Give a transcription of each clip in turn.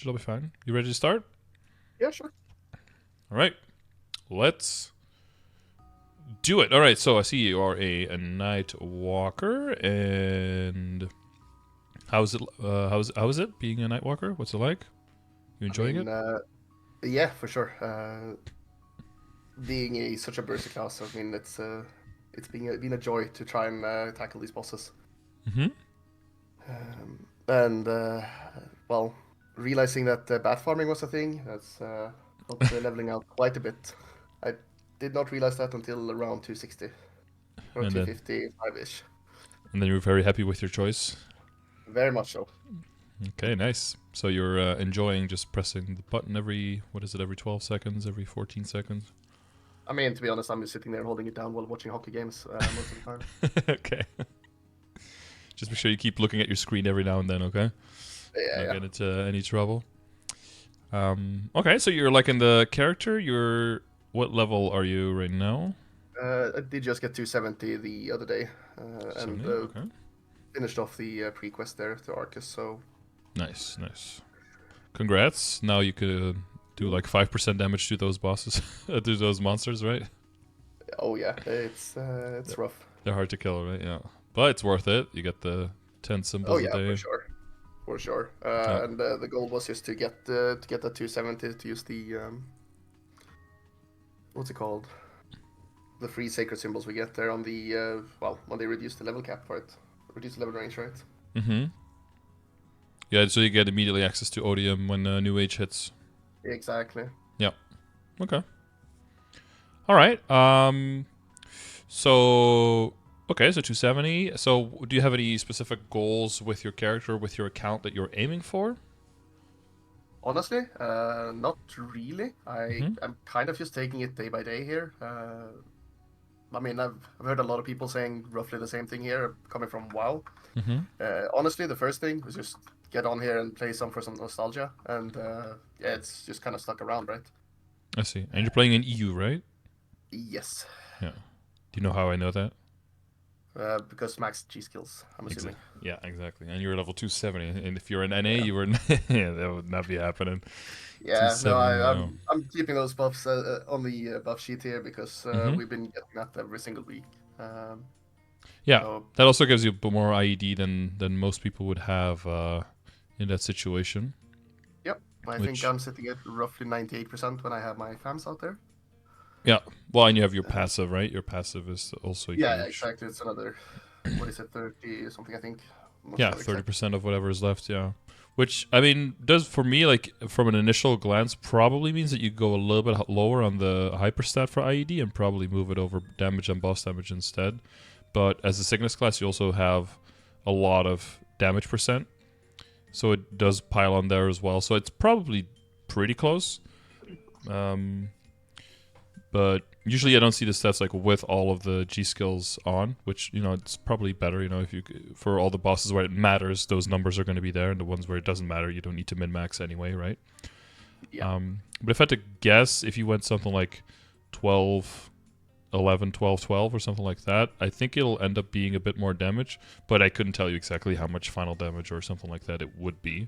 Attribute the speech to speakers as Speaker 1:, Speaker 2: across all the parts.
Speaker 1: Should all be fine. You ready to start?
Speaker 2: Yeah, sure.
Speaker 1: All right. Let's do it. All right. So I see you are a Nightwalker, and how's it? How is it being a Nightwalker? What's it like? You enjoying it?
Speaker 2: Yeah, for sure. Being such a bursty class, I mean, it's been a joy to try and tackle these bosses.
Speaker 1: Mm-hmm.
Speaker 2: And well, realizing that bat farming was a thing, that's helped leveling out quite a bit. I did not realize that until around 260 or
Speaker 1: And then,
Speaker 2: 255-ish.
Speaker 1: and then you were very happy with your choice.
Speaker 2: Very much so.
Speaker 1: Okay, nice. So you're enjoying just pressing the button every 12 seconds, every 14 seconds?
Speaker 2: I mean, to be honest, I'm just sitting there holding it down while watching hockey games most of the time.
Speaker 1: Okay. Just make sure you keep looking at your screen every now and then, okay?
Speaker 2: Yeah,
Speaker 1: Not get into any trouble. Okay, so you're liking the character. What level are you right now?
Speaker 2: I did just get 270 the other day, and
Speaker 1: 70? Okay.
Speaker 2: finished off the pre-quest there to Arcus, so...
Speaker 1: Nice. Congrats. Now you could do like 5% damage to those bosses, to those monsters, right?
Speaker 2: Oh yeah, it's rough.
Speaker 1: They're hard to kill, right? Yeah. But it's worth it. You get the 10 symbols
Speaker 2: Oh yeah,
Speaker 1: a day.
Speaker 2: for sure.
Speaker 1: Yeah.
Speaker 2: And the goal was just to get that 270 to use the what's it called? The free sacred symbols we get there on the when they reduce the level cap for it, reduce the level range, right?
Speaker 1: Mm-hmm. Yeah, so you get immediately access to Odium when New Age hits.
Speaker 2: Exactly.
Speaker 1: Yeah. Okay. All right. So 270. So do you have any specific goals with your character, with your account that you're aiming for?
Speaker 2: Honestly, not really. I'm kind of just taking it day by day here. I mean, I've heard a lot of people saying roughly the same thing here, coming from WoW.
Speaker 1: Mm-hmm.
Speaker 2: Honestly, the first thing was just get on here and play some for some nostalgia, and yeah, it's just kind of stuck around, right?
Speaker 1: I see. And you're playing in EU, right?
Speaker 2: Yes.
Speaker 1: Yeah. Do you know how I know that?
Speaker 2: Because max G skills, I'm assuming.
Speaker 1: Yeah, exactly. And you're level 270. And if you're an NA, you were... yeah, that would not be happening.
Speaker 2: Yeah, no,
Speaker 1: 270,
Speaker 2: I'm keeping those buffs on the buff sheet here because we've been getting that every single week.
Speaker 1: Yeah,
Speaker 2: so,
Speaker 1: that also gives you a bit more IED than most people would have in that situation.
Speaker 2: Yep, I think I'm sitting at roughly 98% when I have my fams out there.
Speaker 1: Yeah, well, and you have your passive, right? Your passive is also huge.
Speaker 2: Yeah, exactly. It's another, what is it, 30 or something, I think.
Speaker 1: Yeah, 30% of whatever is left, yeah. Which, I mean, does, for me, like, from an initial glance, probably means that you go a little bit lower on the hyperstat for IED and probably move it over damage and boss damage instead. But as a Cygnus class, you also have a lot of damage percent. So it does pile on there as well. So it's probably pretty close. But usually I don't see the stats like with all of the G skills on, which, you know, it's probably better, you know, if you, for all the bosses where it matters, those numbers are going to be there, and the ones where it doesn't matter, you don't need to min-max anyway, right?
Speaker 2: Yeah.
Speaker 1: But if I had to guess, if you went something like 12, 11, 12, 12 or something like that, I think it'll end up being a bit more damage, but I couldn't tell you exactly how much final damage or something like that it would be.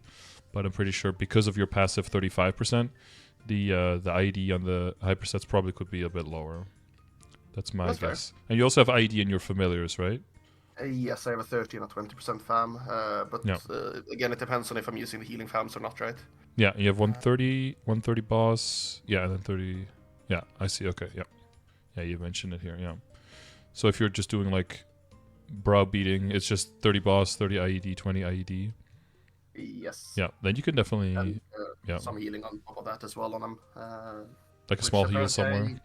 Speaker 1: But I'm pretty sure because of your passive 35%, the IED on the hyperstats probably could be a bit lower. That's my guess. Fair. And you also have IED in your familiars, right?
Speaker 2: Yes, I have a 30 and a 20% fam, but
Speaker 1: yeah.
Speaker 2: Again, it depends on if I'm using the healing fams or not, right?
Speaker 1: Yeah, you have 130 boss, yeah, and then 30, yeah, I see, okay, yeah. Yeah, you mentioned it here, yeah. So if you're just doing like browbeating, it's just 30 boss, 30 IED, 20 IED.
Speaker 2: Yes.
Speaker 1: Yeah, then you can definitely...
Speaker 2: And, some healing on top of that as well on them.
Speaker 1: Like a small heal somewhere.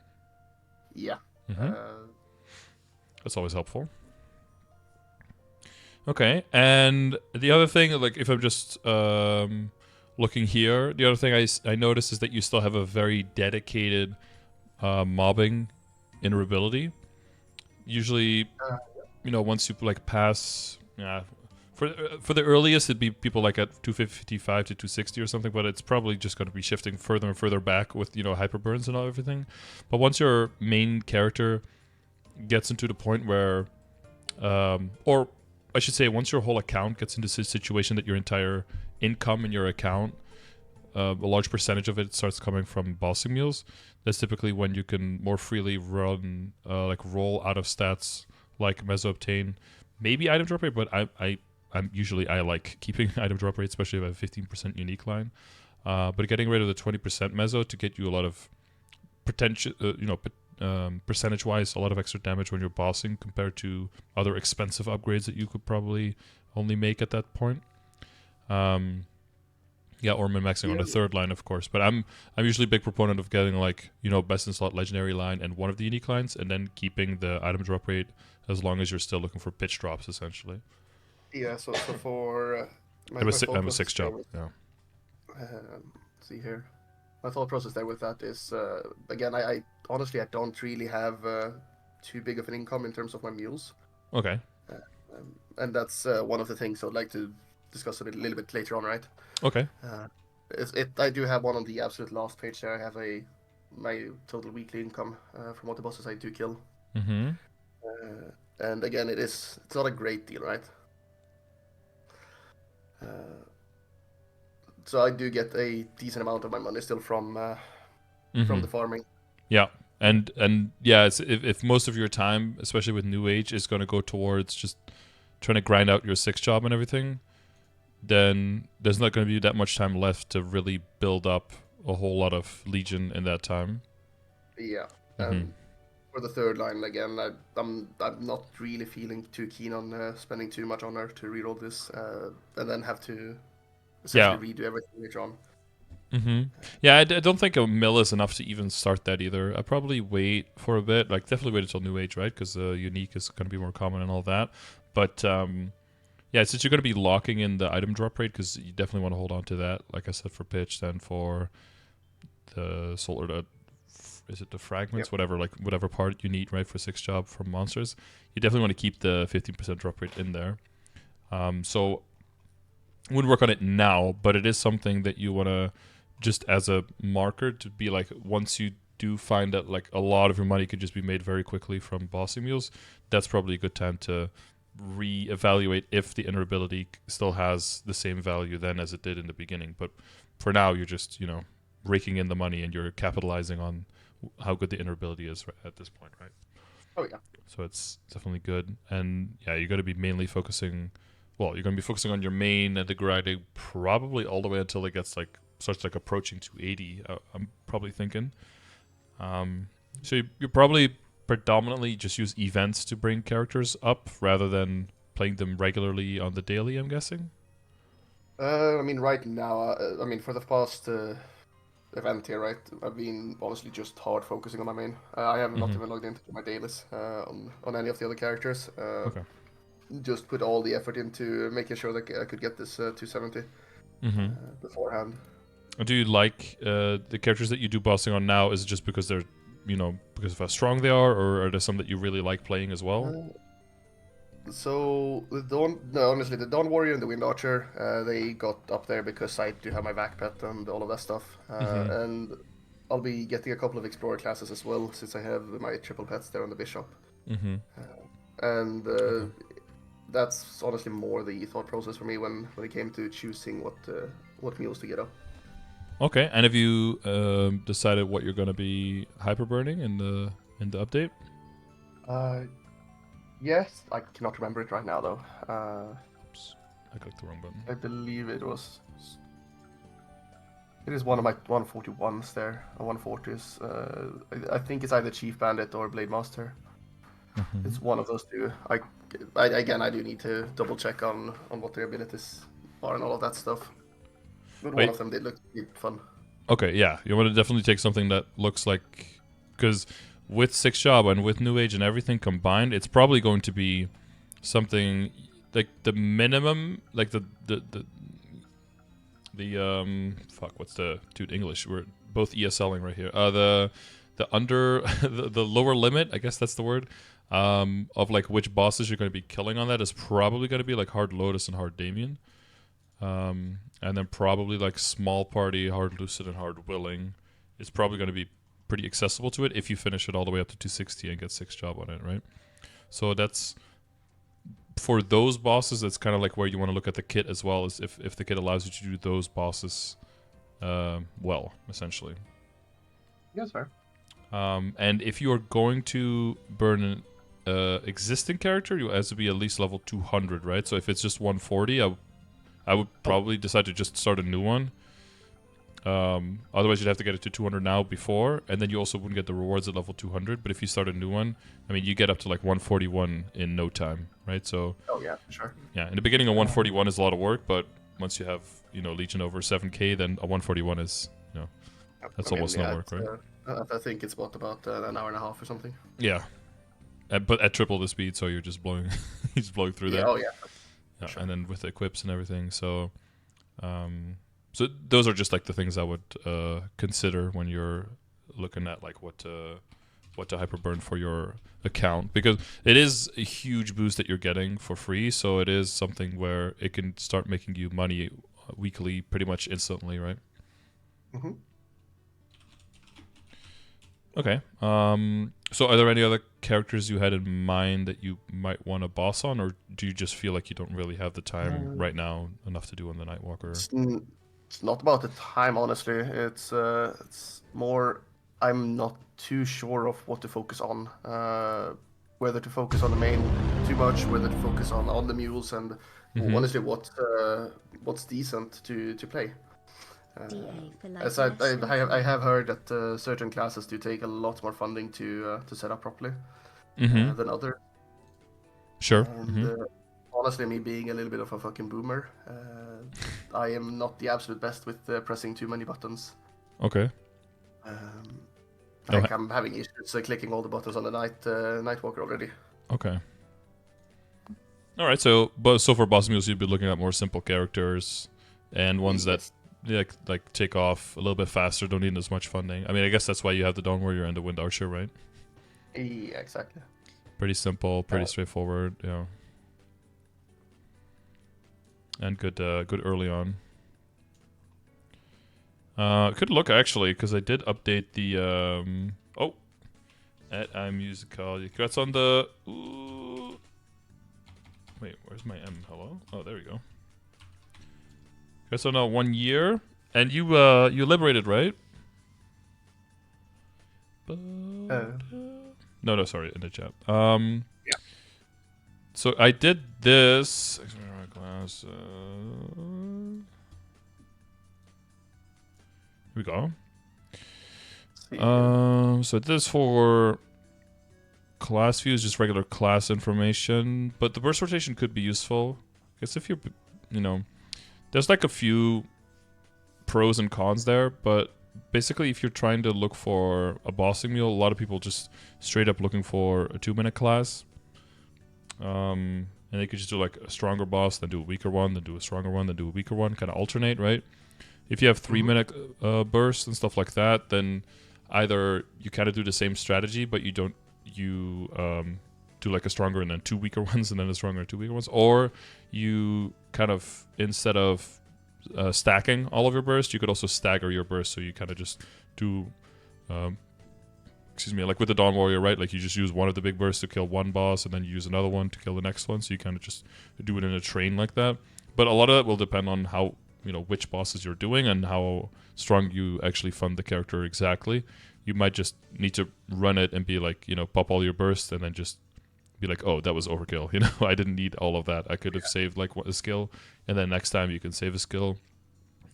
Speaker 2: Yeah.
Speaker 1: That's always helpful. Okay, and the other thing, like if I'm just looking here, the other thing I noticed is that you still have a very dedicated mobbing interoperability. Usually, you know, once you like pass... For the earliest, it'd be people like at 255 to 260 or something, but it's probably just going to be shifting further and further back with, you know, hyperburns and everything. But once your main character gets into the point where, or I should say, once your whole account gets into a situation that your entire income in your account a large percentage of it starts coming from bossing mules. That's typically when you can more freely run, like roll out of stats like Meso Obtain, maybe item drop rate, but I'm usually I like keeping item drop rate, especially if I have a 15% unique line. But getting rid of the 20% Meso to get you a lot of potential, percentage-wise, a lot of extra damage when you're bossing compared to other expensive upgrades that you could probably only make at that point. Or min-maxing on the third line, of course. But I'm usually a big proponent of getting like best in slot legendary line and one of the unique lines, and then keeping the item drop rate as long as you're still looking for pitch drops, essentially.
Speaker 2: Yeah. So for
Speaker 1: I'm a 6 job. Yeah.
Speaker 2: See here. My thought process there with that is, again, I honestly I don't really have too big of an income in terms of my mules.
Speaker 1: Okay.
Speaker 2: And that's one of the things I'd like to discuss a little bit later on, right?
Speaker 1: Okay.
Speaker 2: I do have one on the absolute last page there. I have my total weekly income from what the bosses I do kill.
Speaker 1: Mm-hmm.
Speaker 2: And again, it's not a great deal, right? So I do get a decent amount of my money still from the farming.
Speaker 1: Yeah, and yeah, it's, if most of your time, especially with New Age, is going to go towards just trying to grind out your 6 job and everything, then there's not going to be that much time left to really build up a whole lot of Legion in that time.
Speaker 2: Yeah. For the third line, again, I'm not really feeling too keen on spending too much on her to reroll this, and then have to essentially redo everything later on.
Speaker 1: Mm-hmm. Yeah, I don't think a mill is enough to even start that either. I'd probably wait for a bit, like definitely wait until New Age, right? Because unique is going to be more common and all that. But yeah, since you're going to be locking in the item drop rate, because you definitely want to hold on to that, like I said, for pitch, then for the soul, or the is it the fragments, whatever part you need, right, for 6 job from monsters, you definitely want to keep the 15% drop rate in there. So I wouldn't work on it now, but it is something that you want to just as a marker to be like, once you do find that like a lot of your money could just be made very quickly from bossing mules, that's probably a good time to re-evaluate if the inner ability still has the same value then as it did in the beginning. But for now, you're just raking in the money and you're capitalizing on how good the inner ability is at this point, right?
Speaker 2: Oh yeah.
Speaker 1: So it's definitely good, and yeah, you're going to be mainly focusing. Well, you're going to be focusing on your main and the grinding probably all the way until it gets starts approaching 280. I'm probably thinking. So you probably predominantly just use events to bring characters up rather than playing them regularly on the daily, I'm guessing.
Speaker 2: I mean, right now, for the past event here, right, I've been honestly just hard focusing on my main. I have not even logged into my dailies on any of the other characters.
Speaker 1: Okay.
Speaker 2: Just put all the effort into making sure that I could get this 270 beforehand.
Speaker 1: Do you like the characters that you do bossing on now? Is it just because they're, because of how strong they are, or are there some that you really like playing as well?
Speaker 2: So honestly, the Dawn Warrior and the Wind Archer, they got up there because I do have my vac pet and all of that stuff, and I'll be getting a couple of Explorer classes as well since I have my triple pets there on the Bishop, and that's honestly more the thought process for me when it came to choosing what mules to get up.
Speaker 1: Okay, and have you decided what you're going to be hyper burning in the update?
Speaker 2: Yes, I cannot remember it right now though.
Speaker 1: Oops, I clicked the wrong button.
Speaker 2: I believe it is one of my 141s there. 140s. I think it's either Chief Bandit or Blade Master. It's one of those two. I do need to double check on what their abilities are and all of that stuff. But one of them did look fun.
Speaker 1: Okay, yeah, you want to definitely take something that looks like, because with 6 job and with New Age and everything combined, it's probably going to be something like the minimum, like the what's the English? We're both ESLing right here. The under the lower limit, I guess that's the word, of like which bosses you're going to be killing on that is probably going to be like Hard Lotus and Hard Damien. And then probably like Small Party, Hard Lucid, and Hard Willing is probably going to be pretty accessible to it if you finish it all the way up to 260 and get 6 job on it, right? So that's for those bosses. That's kind of like where you want to look at the kit as well, as if the kit allows you to do those bosses well, essentially.
Speaker 2: Yes, fair.
Speaker 1: And if you are going to burn an existing character, you have to be at least level 200, right? So if it's just 140, I would probably decide to just start a new one. Otherwise, you'd have to get it to 200 now before, and then you also wouldn't get the rewards at level 200. But if you start a new one, I mean, you get up to like 141 in no time, right? So,
Speaker 2: Oh yeah, for sure.
Speaker 1: yeah, in the beginning, a 141 is a lot of work, but once you have, Legion over 7k, then a 141 is, that's almost no work, right?
Speaker 2: I think it's about an hour and a half or something.
Speaker 1: Yeah, but at triple the speed, so you're just blowing, he's blowing through that.
Speaker 2: Oh yeah.
Speaker 1: Yeah,
Speaker 2: Sure.
Speaker 1: and then with the equips and everything, so. So those are just like the things I would consider when you're looking at like what to hyperburn for your account, because it is a huge boost that you're getting for free. So it is something where it can start making you money weekly, pretty much instantly, right?
Speaker 2: Mm-hmm.
Speaker 1: Okay. So are there any other characters you had in mind that you might want to boss on, or do you just feel like you don't really have the time right now enough to do on the Nightwalker?
Speaker 2: It's not about the time, honestly. It's more I'm not too sure of what to focus on. Whether to focus on the main too much, whether to focus on the mules, and honestly, what's decent to play. As I have heard that certain classes do take a lot more funding to set up properly than others.
Speaker 1: Sure.
Speaker 2: And honestly, me being a little bit of a fucking boomer, I am not the absolute best with pressing too many buttons.
Speaker 1: Okay.
Speaker 2: I'm having issues clicking all the buttons on the Nightwalker already.
Speaker 1: Okay. All right. So for boss mules, you'd be looking at more simple characters and ones that like take off a little bit faster, don't need as much funding. I mean, I guess that's why you have the Dawn Warrior and the Wind Archer, right?
Speaker 2: Yeah, exactly.
Speaker 1: Pretty simple, pretty straightforward, yeah. And good early on. Could look actually, because I did update the at iMusical. That's on the. Ooh. Wait, where's my M? Hello? Oh, there we go. Okay, so now 1 year, and you liberated, right? No, sorry, in the chat.
Speaker 2: Yeah.
Speaker 1: So I did this. Class. Here we go. So this for class views, just regular class information, but the burst rotation could be useful. I guess if you're, there's like a few pros and cons there, but basically if you're trying to look for a bossing mule, a lot of people just straight up looking for a 2-minute class. And they could just do like a stronger boss, then do a weaker one, then do a stronger one, then do a weaker one, kind of alternate, right? If you have 3-minute bursts and stuff like that, then either you kind of do the same strategy, but you don't do like a stronger and then 2 weaker ones and then a stronger and 2 weaker ones, or you kind of, instead of stacking all of your bursts, you could also stagger your bursts, so you kind of just do like with the Dawn Warrior, right? Like you just use one of the big bursts to kill one boss, and then you use another one to kill the next one. So you kind of just do it in a train like that. But a lot of that will depend on how, which bosses you're doing and how strong you actually fund the character exactly. You might just need to run it and be like, pop all your bursts and then just be like, oh, that was overkill. I didn't need all of that. I could have saved like a skill, and then next time you can save a skill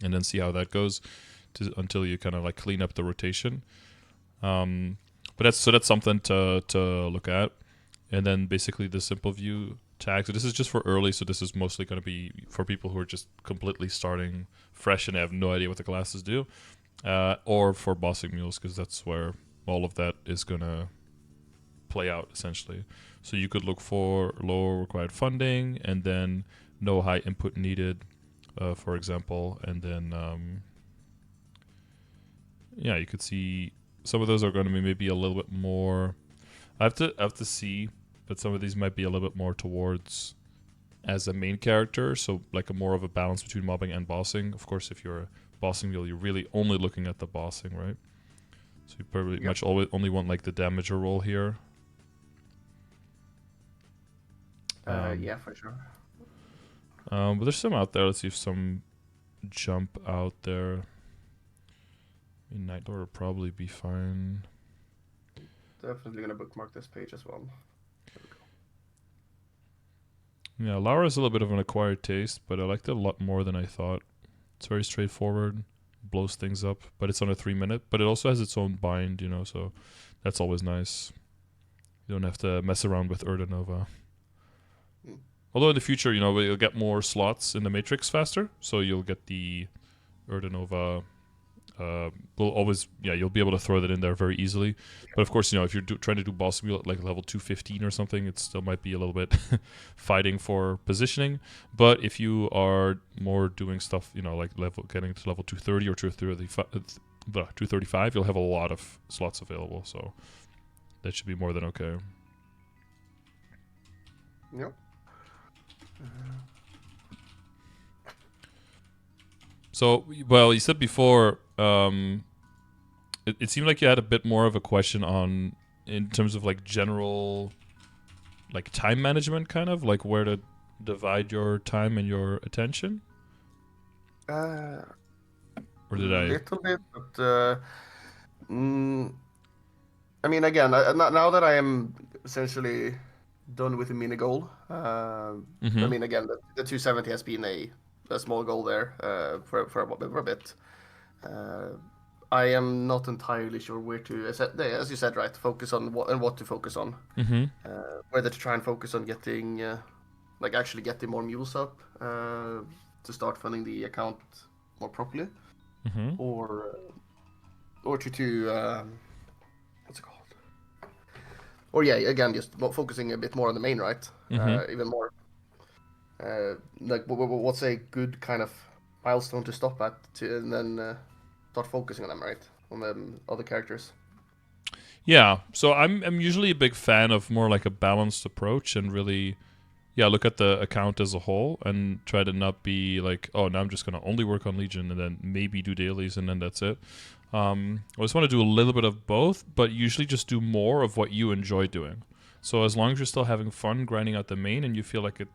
Speaker 1: and then see how that goes until you kind of like clean up the rotation. But that's something to look at. And then basically the simple view tag. So this is just for early, so this is mostly going to be for people who are just completely starting fresh and have no idea what the classes do, or for bossing mules, because that's where all of that is going to play out essentially. So you could look for low required funding and then no high input needed, for example, and then you could see some of those are going to be maybe a little bit more. I have to see, but some of these might be a little bit more towards as a main character, so like a more of a balance between mobbing and bossing. Of course, if you're a bossing mule, you're really only looking at the bossing, right? So you pretty much always only want like the damager role here.
Speaker 2: Yeah, for sure.
Speaker 1: But there's some out there. Let's see if some jump out there. Nightwalker would probably be fine.
Speaker 2: Definitely gonna bookmark this page as well. There we go.
Speaker 1: Yeah, Laura's a little bit of an acquired taste, but I liked it a lot more than I thought. It's very straightforward, blows things up, but it's on a 3-minute. But it also has its own bind, you know, so that's always nice. You don't have to mess around with Urdanova. Although in the future, you know, you'll get more slots in the matrix faster, so you'll get the Urdanova. Will always, yeah, you'll be able to throw that in there very easily. But of course, you know, if you're trying to do boss wheel at like level 215 or something, it still might be a little bit fighting for positioning. But if you are more doing stuff, you know, like getting to level 230 or 235, you'll have a lot of slots available. So that should be more than okay.
Speaker 2: Yep.
Speaker 1: So, well, you said before, it seemed like you had a bit more of a question on, in terms of like general, like time management, kind of like where to divide your time and your attention. Or did I?
Speaker 2: Little bit, but I mean, again, now that I am essentially done with the mini goal, I mean, again, the 270 has been a small goal there for a bit. I am not entirely sure where to, as you said, right, focus on what to focus on. Whether to try and focus on getting, like actually getting more mules up to start funding the account more properly, or to what's it called? Or yeah, again, just focusing a bit more on the main, right? Even more. Like, what's a good kind of milestone to stop at, and then start focusing on them, right? On the other characters.
Speaker 1: Yeah, so I'm usually a big fan of more like a balanced approach and really, yeah, look at the account as a whole and try to not be like, oh, now I'm just gonna only work on Legion and then maybe do dailies and then that's it. I just want to do a little bit of both, but usually just do more of what you enjoy doing. So as long as you're still having fun grinding out the main and you feel like it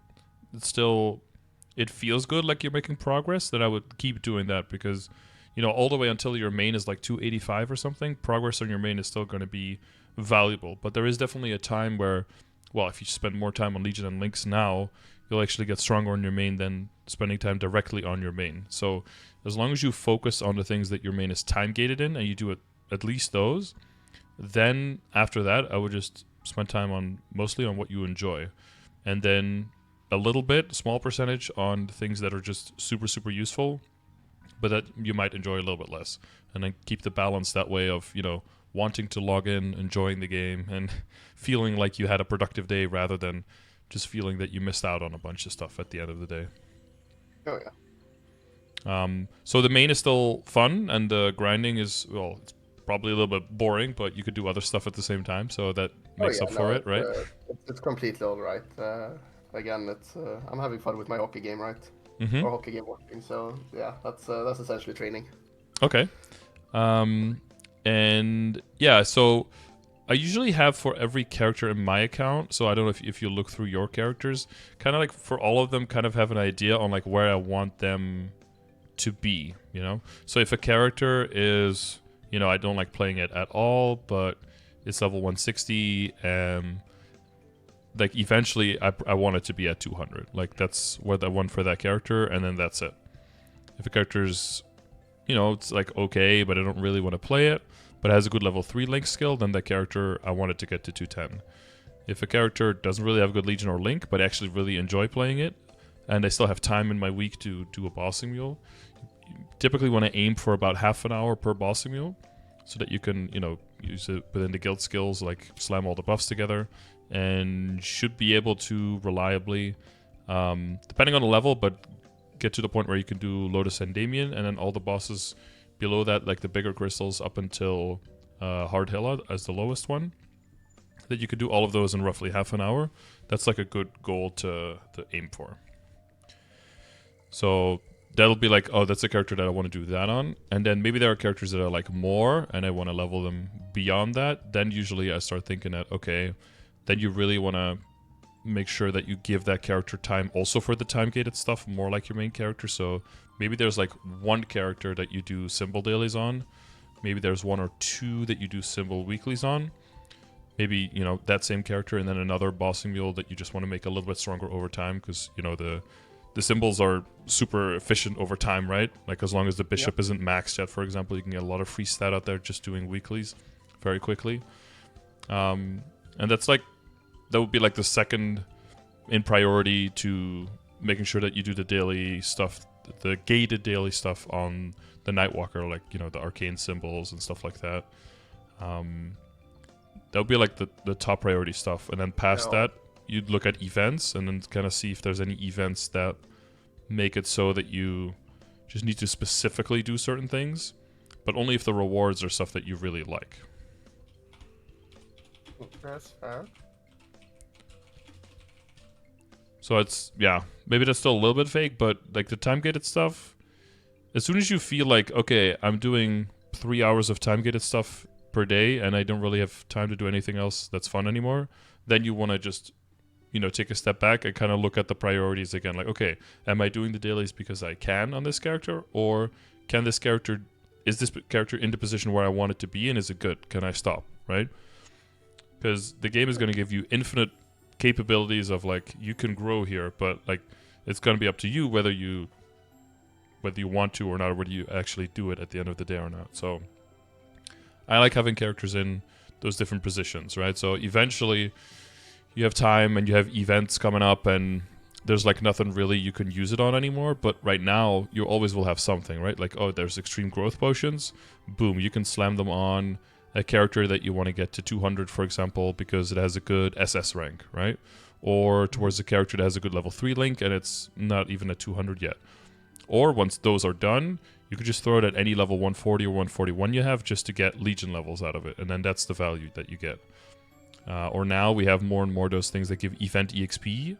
Speaker 1: feels good, like you're making progress, then I would keep doing that because, you know, all the way until your main is like 285 or something, progress on your main is still going to be valuable. But there is definitely a time where, well, if you spend more time on Legion and Links now, you'll actually get stronger on your main than spending time directly on your main. So as long as you focus on the things that your main is time gated in and you do at least those, then after that, I would just spend time mostly on what you enjoy. And then a little bit, small percentage on things that are just super, super useful, but that you might enjoy a little bit less. And then keep the balance that way of, you know, wanting to log in, enjoying the game, and feeling like you had a productive day rather than just feeling that you missed out on a bunch of stuff at the end of the day.
Speaker 2: Oh, yeah.
Speaker 1: So the main is still fun, and the grinding is, well, it's probably a little bit boring, but you could do other stuff at the same time, so that makes up for it, right?
Speaker 2: It's completely all right. Again, it's I'm having fun with my hockey game, right? Or hockey game watching. So yeah, that's essentially training.
Speaker 1: Okay. And yeah, so I usually have for every character in my account, so I don't know if you look through your characters, kind of like for all of them, kind of have an idea on like where I want them to be, you know? So if a character is, you know, I don't like playing it at all, but it's level 160, like eventually I want it to be at 200. Like that's what I want for that character, and then that's it. If a character's, you know, it's like okay, but I don't really want to play it, but it has a good level 3 link skill, then that character I want it to get to 210. If a character doesn't really have good Legion or Link, but I actually really enjoy playing it, and I still have time in my week to do a bossing mule, typically want to aim for about half an hour per bossing mule, so that you can, you know, use it within the guild skills, like slam all the buffs together, and should be able to reliably, depending on the level, but get to the point where you can do Lotus and Damien, and then all the bosses below that, like the bigger crystals, up until Hard Hela as the lowest one, that you could do all of those in roughly half an hour. That's like a good goal to aim for. So that'll be like, oh, that's a character that I want to do that on. And then maybe there are characters that are like more, and I want to level them beyond that. Then usually I start thinking that, okay, then you really want to make sure that you give that character time also for the time-gated stuff, more like your main character. So maybe there's like one character that you do symbol dailies on, maybe there's 1 or 2 that you do symbol weeklies on. Maybe, you know, that same character and then another bossing mule that you just want to make a little bit stronger over time because, you know, the symbols are super efficient over time, right? Like as long as the bishop isn't maxed yet, for example, you can get a lot of free stat out there just doing weeklies very quickly. And that's like, that would be like the second in priority to making sure that you do the daily stuff, the gated daily stuff on the Nightwalker, like, you know, the arcane symbols and stuff like that. That would be like the top priority stuff. And then past that, you'd look at events and then kind of see if there's any events that make it so that you just need to specifically do certain things, but only if the rewards are stuff that you really like.
Speaker 2: That's fair.
Speaker 1: So it's, yeah, maybe that's still a little bit vague, but like the time-gated stuff, as soon as you feel like, okay, I'm doing 3 hours of time-gated stuff per day and I don't really have time to do anything else that's fun anymore, then you want to just, you know, take a step back and kind of look at the priorities again. Like, okay, am I doing the dailies because I can on this character, or can this character, is this character in the position where I want it to be, and is it good? Can I stop, right? Because the game is going to give you infinite capabilities of like, you can grow here, but like, it's going to be up to you whether you want to or not, or whether you actually do it at the end of the day or not. So I like having characters in those different positions, right? So eventually you have time and you have events coming up and there's like nothing really you can use it on anymore. But right now you always will have something, right? Like, oh, there's extreme growth potions. Boom, you can slam them on a character that you want to get to 200, for example, because it has a good SS rank, right? Or towards a character that has a good level 3 link and it's not even at 200 yet. Or once those are done, you could just throw it at any level 140 or 141 you have just to get Legion levels out of it. And then that's the value that you get. Or now we have more and more those things that give event EXP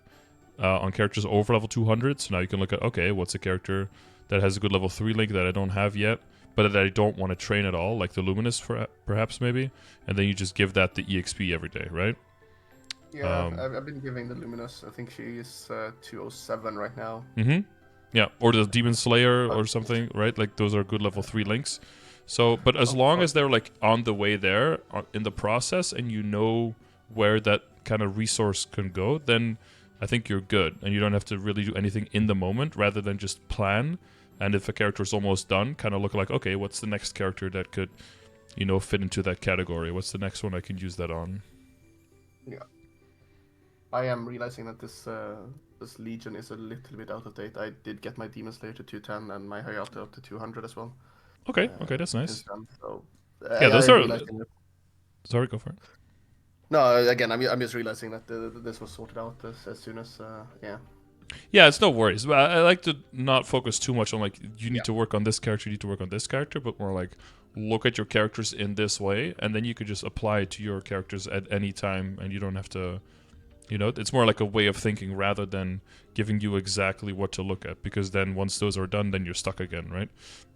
Speaker 1: on characters over level 200. So now you can look at, okay, what's a character that has a good level 3 link that I don't have yet, but that I don't want to train at all, like the Luminous perhaps maybe. And then you just give that the EXP every day, right?
Speaker 2: Yeah, I've been giving the Luminous. I think she is 207 right now.
Speaker 1: Mm-hmm. Yeah, or the Demon Slayer or something, right? Like those are good level 3 links. So, but as long as they're like on the way there in the process and you know where that kind of resource can go, then I think you're good. And you don't have to really do anything in the moment rather than just plan. And if a character's almost done, kind of look like, okay, what's the next character that could, you know, fit into that category? What's the next one I can use that on?
Speaker 2: Yeah. I am realizing that this Legion is a little bit out of date. I did get my Demon Slayer to 210 and my Hayato up to 200 as well.
Speaker 1: Okay, that's nice.
Speaker 2: Then, so,
Speaker 1: yeah, those are... Sorry, go for it.
Speaker 2: No, again, I'm just realizing that this was sorted out as soon as, yeah.
Speaker 1: Yeah, it's no worries. But I like to not focus too much on like, you need to work on this character, you need to work on this character, but more like, look at your characters in this way, and then you could just apply it to your characters at any time, and you don't have to... You know, it's more like a way of thinking rather than giving you exactly what to look at, because then once those are done, then you're stuck again, right?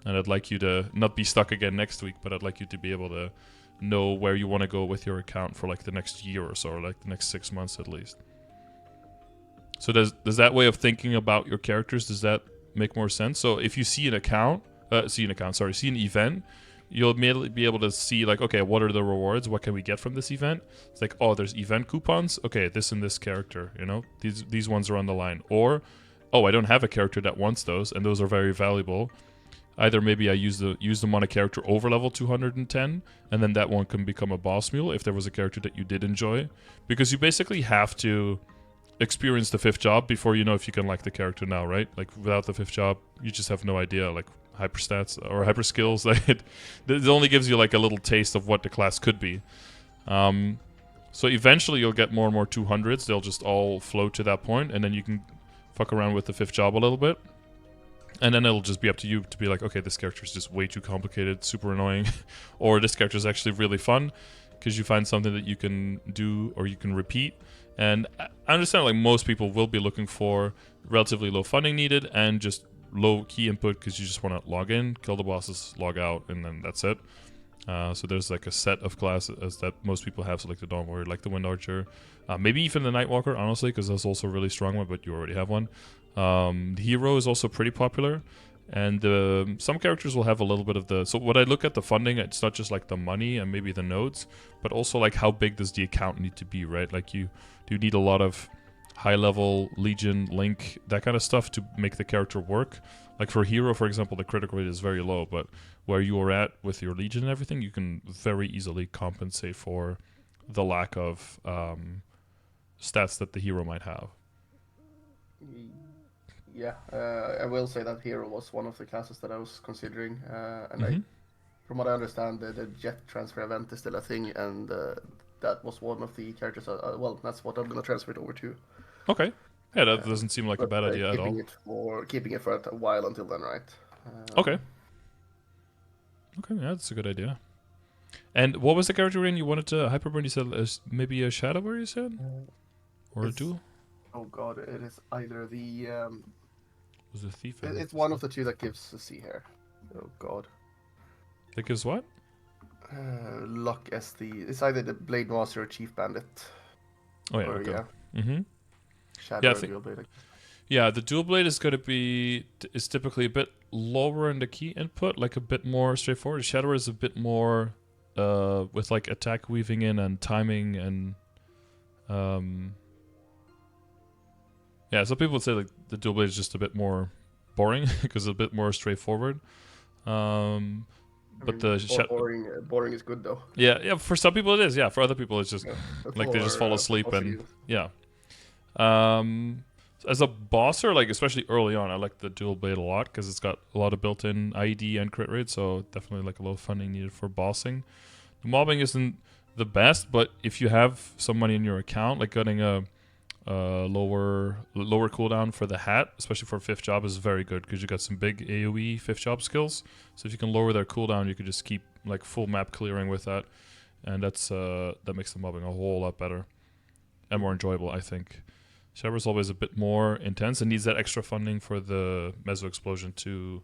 Speaker 1: And I'd like you to not be stuck again next week, but I'd like you to be able to know where you want to go with your account for like the next year or so, or like the next 6 months at least. So does that way of thinking about your characters, does that make more sense? So if you see an event, you'll immediately be able to see like, okay, what are the rewards? What can we get from this event? It's like, oh, there's event coupons. Okay, this and this character, you know, these ones are on the line. Or, oh, I don't have a character that wants those, and those are very valuable. Either maybe I use them on a character over level 210, and then that one can become a boss mule if there was a character that you did enjoy. Because you basically have to experience the 5th job before you know if you can like the character now, right? Like without the 5th job, you just have no idea, like hyper stats or hyper skills. It only gives you like a little taste of what the class could be. So eventually you'll get more and more 200s. They'll just all flow to that point, and then you can fuck around with the 5th job a little bit. And then it'll just be up to you to be like, okay, this character is just way too complicated, super annoying. Or this character is actually really fun because you find something that you can do or you can repeat. And I understand like most people will be looking for relatively low funding needed and just low key input because you just want to log in, kill the bosses, log out, and then that's it. So there's like a set of classes that most people have, so like the Dawn Warrior, like the Wind Archer, maybe even the Nightwalker, honestly, because that's also a really strong one, but you already have one. The Hero is also pretty popular, And some characters will have a little bit of the... So when I look at the funding, it's not just like the money and maybe the nodes, but also like how big does the account need to be, right? Like you do need a lot of high-level Legion, Link, that kind of stuff to make the character work. Like for Hero, for example, the critical rate is very low, but where you are at with your Legion and everything, you can very easily compensate for the lack of stats that the hero might have.
Speaker 2: Yeah, I will say that Hero was one of the classes that I was considering, and
Speaker 1: Mm-hmm.
Speaker 2: from what I understand, the jet transfer event is still a thing, and that was one of the characters. Well, that's what I'm gonna transfer it over to.
Speaker 1: Okay. Yeah, that doesn't seem like a
Speaker 2: But
Speaker 1: bad idea at all.
Speaker 2: keeping it for a while until then, right?
Speaker 1: Okay. Okay, yeah, that's a good idea. And what was the character in you wanted to hyperburn? You said maybe a shadow, where you said? Or a duel?
Speaker 2: Oh god, it is either the...
Speaker 1: Was it a thief?
Speaker 2: it's one of the two that gives a sea hair. Oh god.
Speaker 1: That gives what?
Speaker 2: Luck as the... It's either the Blade Master or Chief Bandit.
Speaker 1: Oh yeah,
Speaker 2: or,
Speaker 1: okay.
Speaker 2: Yeah.
Speaker 1: Mm-hmm.
Speaker 2: Shadow
Speaker 1: Yeah,
Speaker 2: or Dual Blade.
Speaker 1: Yeah, the dual blade is going to be is typically a bit lower in the key input, like a bit more straightforward. Shadow is a bit more with like attack weaving in and timing and yeah. Some people would say like the dual blade is just a bit more boring because it's a bit more straightforward. But
Speaker 2: boring is good though.
Speaker 1: Yeah. For some people it is. Yeah, for other people it's just like they just fall asleep and yeah. As a bosser, like especially early on, I like the dual blade a lot because it's got a lot of built-in IED and crit rate, so definitely like a lot of funding needed for bossing. The mobbing isn't the best, but if you have some money in your account, like getting a lower cooldown for the hat, especially for 5th job, is very good because you got some big AoE 5th job skills. So if you can lower their cooldown, you could just keep like full map clearing with that, and that's that makes the mobbing a whole lot better and more enjoyable, I think. Shadow is always a bit more intense and needs that extra funding for the meso explosion to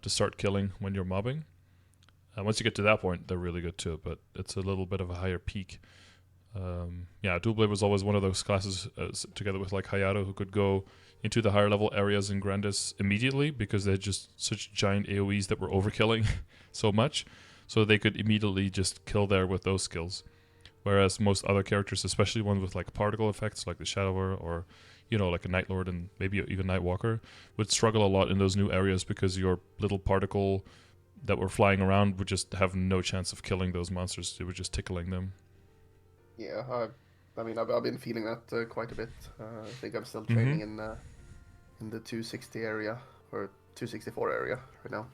Speaker 1: start killing when you're mobbing. Once you get to that point, they're really good too, but it's a little bit of a higher peak. Yeah, Dual Blade was always one of those classes together with like Hayato who could go into the higher level areas in Grandis immediately because they had just such giant AoEs that were overkilling so much. So they could immediately just kill there with those skills. Whereas most other characters, especially ones with like particle effects like the Shadower or, you know, like a Night Lord and maybe even Nightwalker, would struggle a lot in those new areas because your little particle that were flying around would just have no chance of killing those monsters. They were just tickling them.
Speaker 2: Yeah, I mean, I've been feeling that quite a bit. I think I'm still training in the 260 area or 264 area right now.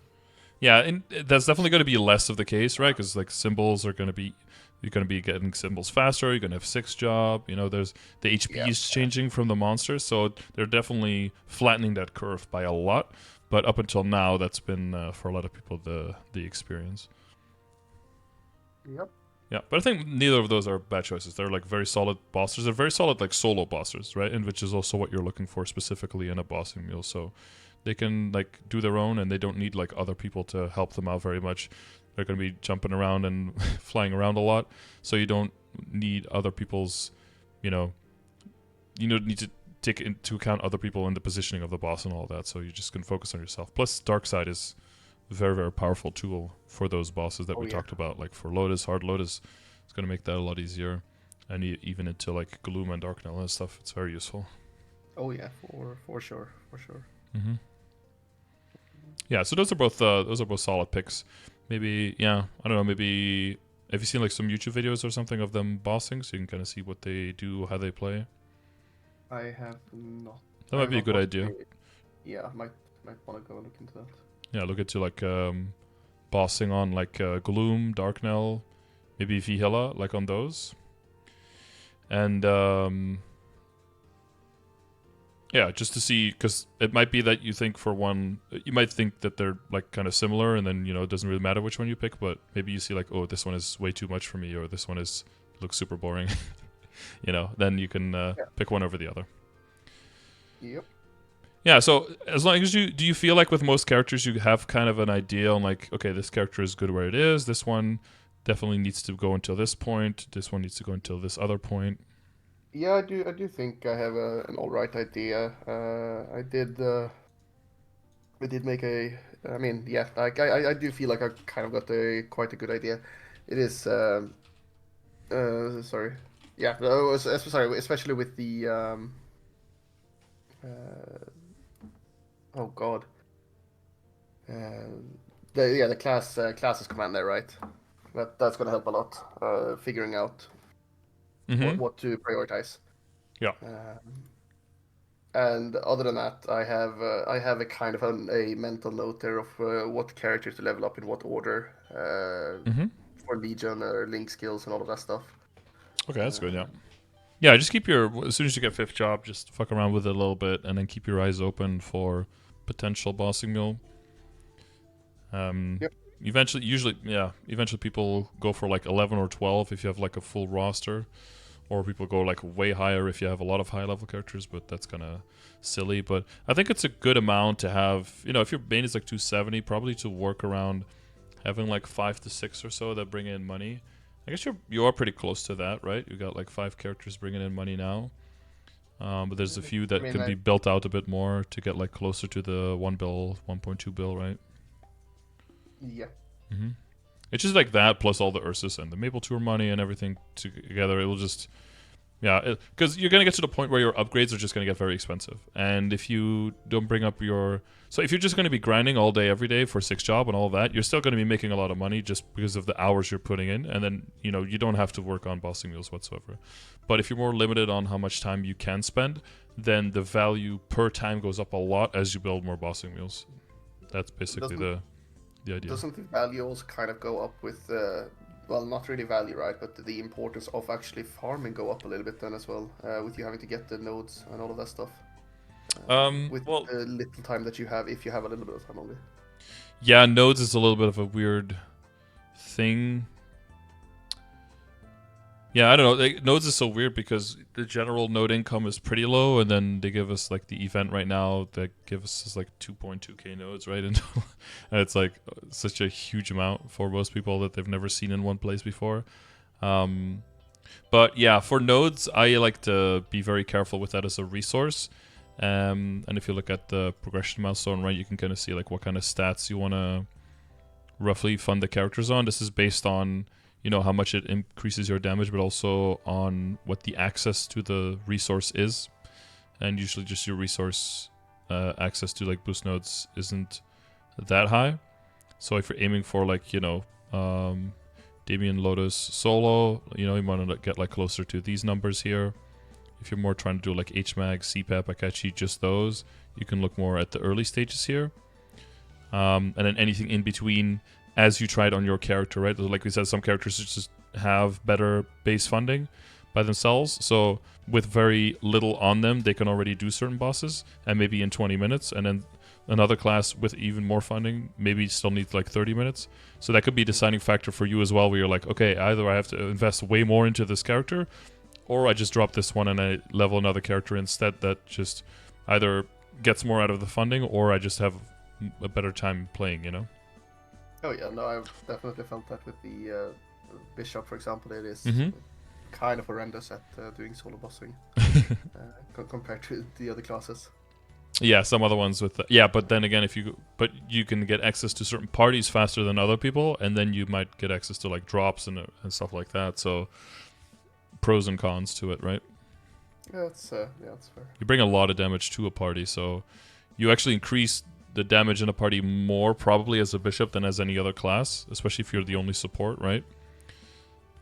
Speaker 1: Yeah, and that's definitely going to be less of the case, right? Because like symbols are going to be, you're going to be getting symbols faster. You're going to have 6th job. You know, there's the HP is changing from the monsters, so they're definitely flattening that curve by a lot. But up until now, that's been for a lot of people the experience.
Speaker 2: Yep.
Speaker 1: Yeah, but I think neither of those are bad choices. They're like very solid bosses. They're very solid like solo bosses, right? And which is also what you're looking for specifically in a bossing mule. So they can like do their own, and they don't need like other people to help them out very much. They're going to be jumping around and flying around a lot, so you don't need other people's, you need to take into account other people in the positioning of the boss and all that. So you just can focus on yourself. Plus, Dark Side is a very, very powerful tool for those bosses that we talked about. Like for Lotus, Hard Lotus, it's going to make that a lot easier, and even into like Gloom and Darknell and stuff, it's very useful.
Speaker 2: Oh yeah, for sure.
Speaker 1: Mm-hmm. Yeah, so those are both solid picks. Maybe, yeah, I don't know, maybe have you seen like some YouTube videos or something of them bossing so you can kind of see what they do, how they play?
Speaker 2: I have not.
Speaker 1: That might be a good idea.
Speaker 2: Yeah, I might want to go look into that.
Speaker 1: Yeah, look into like bossing on like Gloom, Darknell, maybe Vihilla, like on those. And yeah, just to see, because it might be that you think for one, you might think that they're like kind of similar, and then it doesn't really matter which one you pick, but maybe you see like, oh, this one is way too much for me, or this one looks super boring. Then you can pick one over the other.
Speaker 2: Yep.
Speaker 1: Yeah, so as long as do you feel like with most characters you have kind of an idea on like, okay, this character is good where it is, this one definitely needs to go until this point, this one needs to go until this other point?
Speaker 2: Yeah, I do think I have an all right idea. I did We did make a. I mean, yeah, like I do feel like I kind of got quite a good idea. It is. Sorry. Yeah. Sorry, especially with the. Uh, oh God. The classes command there, right? That's gonna help a lot. Figuring out
Speaker 1: Mm-hmm.
Speaker 2: what to prioritize.
Speaker 1: Yeah.
Speaker 2: And other than that, I have a kind of a mental note there of what characters to level up in what order
Speaker 1: Mm-hmm.
Speaker 2: for Legion or Link skills and all of that stuff.
Speaker 1: Okay, that's good. Yeah. Yeah, just keep your as soon as you get fifth job, just fuck around with it a little bit, and then keep your eyes open for potential bossing mill.
Speaker 2: Yep.
Speaker 1: Eventually people go for like 11 or 12 if you have like a full roster, or people go like way higher if you have a lot of high level characters. But that's kind of silly. But I think it's a good amount to have. If your main is like 270, probably to work around having like 5 to 6 or so that bring in money. I guess you are pretty close to that, right? You got like 5 characters bringing in money now. But there's a few
Speaker 2: I
Speaker 1: that
Speaker 2: mean,
Speaker 1: can be built out a bit more to get like closer to the 1 bill, 1.2 bill, right?
Speaker 2: yeah.
Speaker 1: Mm-hmm. It's just like that plus all the Ursus and the Maple Tour money and everything together. It will just, yeah, because you're gonna get to the point where your upgrades are just gonna get very expensive. And if you don't bring up so if you're just gonna be grinding all day every day for 6 job and all that, you're still gonna be making a lot of money just because of the hours you're putting in. And then you don't have to work on bossing mules whatsoever. But if you're more limited on how much time you can spend, then the value per time goes up a lot as you build more bossing mules. That's basically the idea.
Speaker 2: Doesn't the value also kind of go up with well, not really value, right? But the importance of actually farming go up a little bit then as well, with you having to get the nodes and all of that stuff. With
Speaker 1: Well,
Speaker 2: the little time that you have, if you have a little bit of time only.
Speaker 1: yeah, nodes is a little bit of a weird thing. Yeah, I don't know. Nodes is so weird because the general node income is pretty low, and then they give us like the event right now that gives us like 2.2k nodes, right? And it's like such a huge amount for most people that they've never seen in one place before. But yeah, for nodes, I like to be very careful with that as a resource. And if you look at the progression milestone, right, you can kind of see like what kind of stats you want to roughly fund the characters on. This is based on how much it increases your damage, but also on what the access to the resource is. And usually just your resource access to like boost nodes isn't that high. So if you're aiming for like, Damien Lotus solo, you want to get like closer to these numbers here. If you're more trying to do like HMAG, CPAP, Akachi, just those, you can look more at the early stages here. And then anything in between as you try it on your character, right? Like we said, some characters just have better base funding by themselves. So with very little on them, they can already do certain bosses, and maybe in 20 minutes. And then another class with even more funding maybe still needs like 30 minutes. So that could be a deciding factor for you as well, where you're like, okay, either I have to invest way more into this character, or I just drop this one and I level another character instead that just either gets more out of the funding, or I just have a better time playing.
Speaker 2: Oh yeah, no, I've definitely felt that with the Bishop, for example. It is
Speaker 1: Mm-hmm.
Speaker 2: kind of horrendous at doing solo bossing compared to the other classes.
Speaker 1: Yeah, some other ones with but then again, you can get access to certain parties faster than other people, and then you might get access to like drops and stuff like that. So pros and cons to it, right?
Speaker 2: Yeah, that's fair.
Speaker 1: You bring a lot of damage to a party, so you actually increase the damage in a party more probably as a bishop than as any other class, especially if you're the only support, right?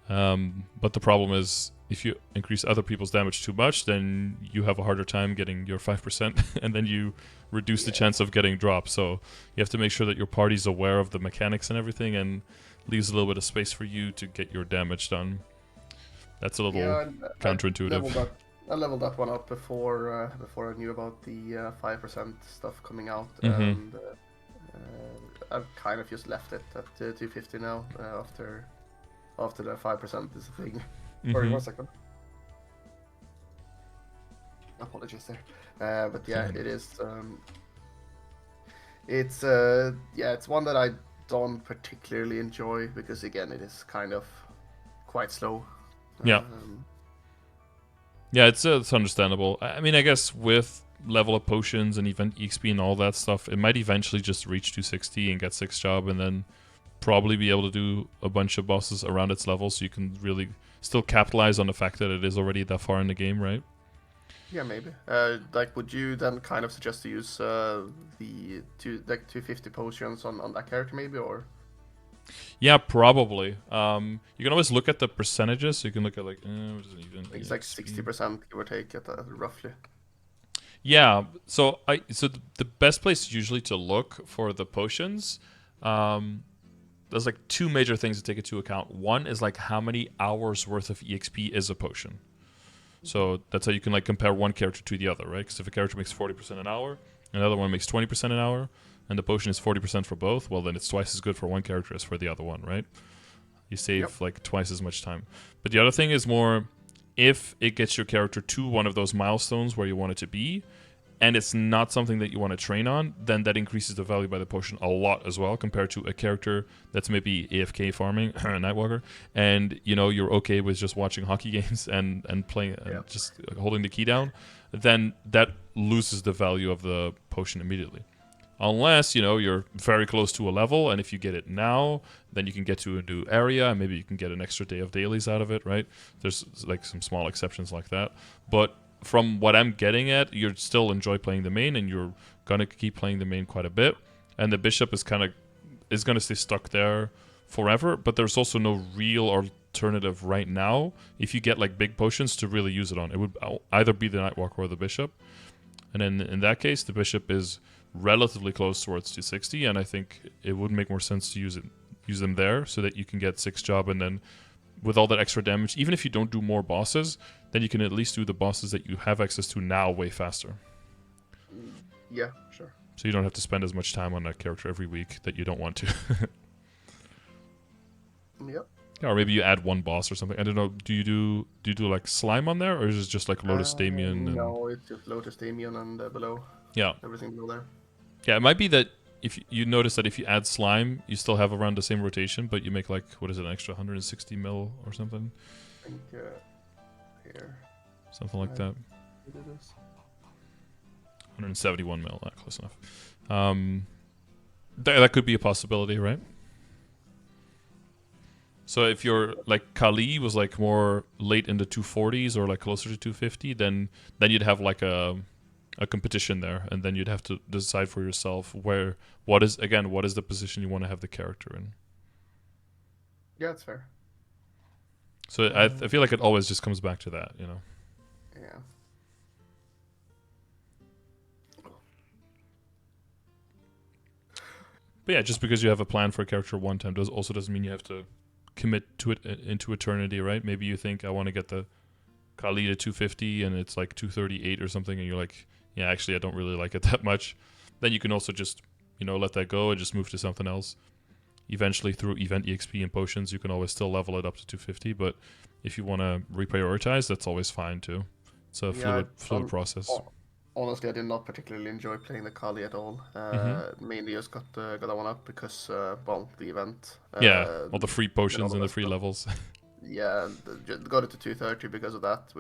Speaker 1: But the problem is, if you increase other people's damage too much, then you have a harder time getting your 5%, and then you reduce the chance of getting dropped. So you have to make sure that your party's aware of the mechanics and everything, and leaves a little bit of space for you to get your damage done. That's a little counterintuitive.
Speaker 2: I leveled that one up before I knew about the 5% stuff coming out,
Speaker 1: Mm-hmm.
Speaker 2: and I've kind of just left it at 250 now after the 5% is a thing.
Speaker 1: Mm-hmm.
Speaker 2: Sorry, 1 second. Apologies there, but yeah, it is. It's one that I don't particularly enjoy because again, it is kind of quite slow.
Speaker 1: Yeah. Yeah, it's understandable. I mean, I guess with level up potions and event EXP and all that stuff, it might eventually just reach 260 and get 6 job, and then probably be able to do a bunch of bosses around its level, so you can really still capitalize on the fact that it is already that far in the game, right?
Speaker 2: Yeah, maybe. Like, would you then kind of suggest to use the 250 potions on that character, maybe, or?
Speaker 1: Yeah, probably. You can always look at the percentages. So you can look at like, what is it even?
Speaker 2: It's like 60%, give or take, roughly.
Speaker 1: Yeah. So the best place usually to look for the potions, there's like two major things to take into account. One is like how many hours worth of EXP is a potion. So that's how you can like compare one character to the other, right? Because if a character makes 40% an hour, another one makes 20% an hour, and the potion is 40% for both, well then it's twice as good for one character as for the other one, right? You save like twice as much time. But the other thing is more, if it gets your character to one of those milestones where you want it to be, and it's not something that you want to train on, then that increases the value by the potion a lot as well, compared to a character that's maybe AFK farming, Nightwalker, and you're okay with just watching hockey games and playing and just holding the key down, then that loses the value of the potion immediately. Unless, you're very close to a level, and if you get it now, then you can get to a new area, and maybe you can get an extra day of dailies out of it, right? There's like some small exceptions like that. But from what I'm getting at, you still enjoy playing the main, and you're going to keep playing the main quite a bit. And the bishop is going to stay stuck there forever, but there's also no real alternative right now if you get like big potions to really use it on. It would either be the Nightwalker or the bishop. And then in that case, the bishop is relatively close towards 260, and I think it would make more sense to use them there so that you can get 6 job, and then with all that extra damage, even if you don't do more bosses, then you can at least do the bosses that you have access to now way faster.
Speaker 2: Yeah, sure.
Speaker 1: So you don't have to spend as much time on that character every week that you don't want to.
Speaker 2: Yep.
Speaker 1: Yeah, or maybe you add one boss or something. I don't know. Do you do like slime on there, or is it just like Lotus Damien?
Speaker 2: No, it's just Lotus Damien and below.
Speaker 1: Yeah.
Speaker 2: Everything below there.
Speaker 1: Yeah, it might be that if you notice that if you add slime, you still have around the same rotation, but you make like, what is it, an extra 160 mil or something?
Speaker 2: I think here.
Speaker 1: Something like that.
Speaker 2: It is.
Speaker 1: 171 mil, not close enough. That could be a possibility, right? So if you're like Kali was like more late in the 240s or like closer to 250, then you'd have like a competition there, and then you'd have to decide for yourself what is the position you want to have the character in.
Speaker 2: Yeah, that's fair.
Speaker 1: So I feel like it always just comes back to that,
Speaker 2: Yeah.
Speaker 1: But yeah, just because you have a plan for a character one time doesn't mean you have to commit to it into eternity, right? Maybe you think I want to get the Kali to 250 and it's like 238 or something, and you're like, yeah, actually I don't really like it that much. Then you can also just, let that go and just move to something else. Eventually through event EXP and potions, you can always still level it up to 250, but if you want to reprioritize, that's always fine too. It's a fluid process.
Speaker 2: Honestly, I did not particularly enjoy playing the Kali at all. Mainly just got that one up because, the event.
Speaker 1: All the free potions and the free levels.
Speaker 2: Yeah, got it to 230 because of that.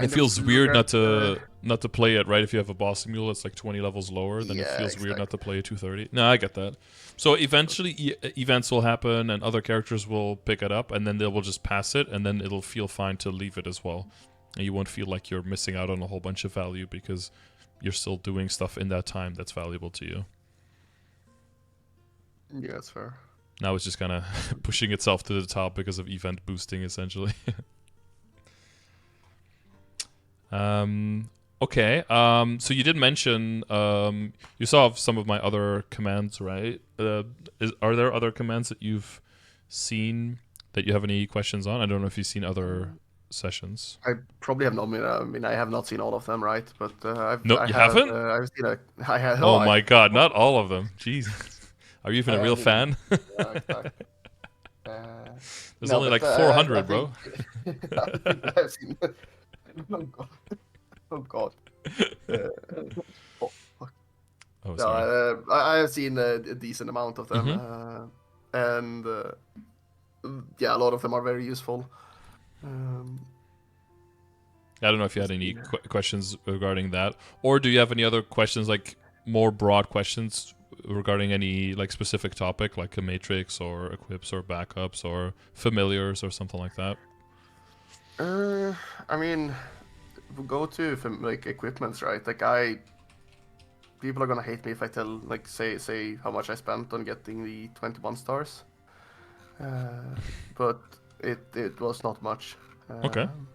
Speaker 1: It feels weird not to play it, right? If you have a boss mule that's like 20 levels lower, then it feels weird not to play a 230. No, I get that. So eventually events will happen and other characters will pick it up, and then they will just pass it, and then it'll feel fine to leave it as well. And you won't feel like you're missing out on a whole bunch of value because you're still doing stuff in that time that's valuable to you.
Speaker 2: Yeah, that's fair.
Speaker 1: Now it's just kind of pushing itself to the top because of event boosting, essentially. Okay. So you did mention you saw some of my other commands, right? Are there other commands that you've seen that you have any questions on? I don't know if you've seen other sessions.
Speaker 2: I probably have not. I mean, I have not seen all of them, right? But
Speaker 1: you haven't?
Speaker 2: I've seen a. I have.
Speaker 1: Oh my god, not all of them. Jesus, are you even a real fan?
Speaker 2: Yeah, exactly.
Speaker 1: There's only like 400, bro.
Speaker 2: I've seen. Oh god. Oh god.
Speaker 1: Oh, sorry.
Speaker 2: No, I have seen a decent amount of them, and a lot of them are very useful.
Speaker 1: I don't know if you had any questions regarding that, or do you have any other questions, like more broad questions regarding any like specific topic, like a matrix or equips or backups or familiars or something like that?
Speaker 2: I mean, we go to like equipments, right? People are gonna hate me if I tell, like, say how much I spent on getting the 21 stars. But it was not much.
Speaker 1: Okay.
Speaker 2: Um,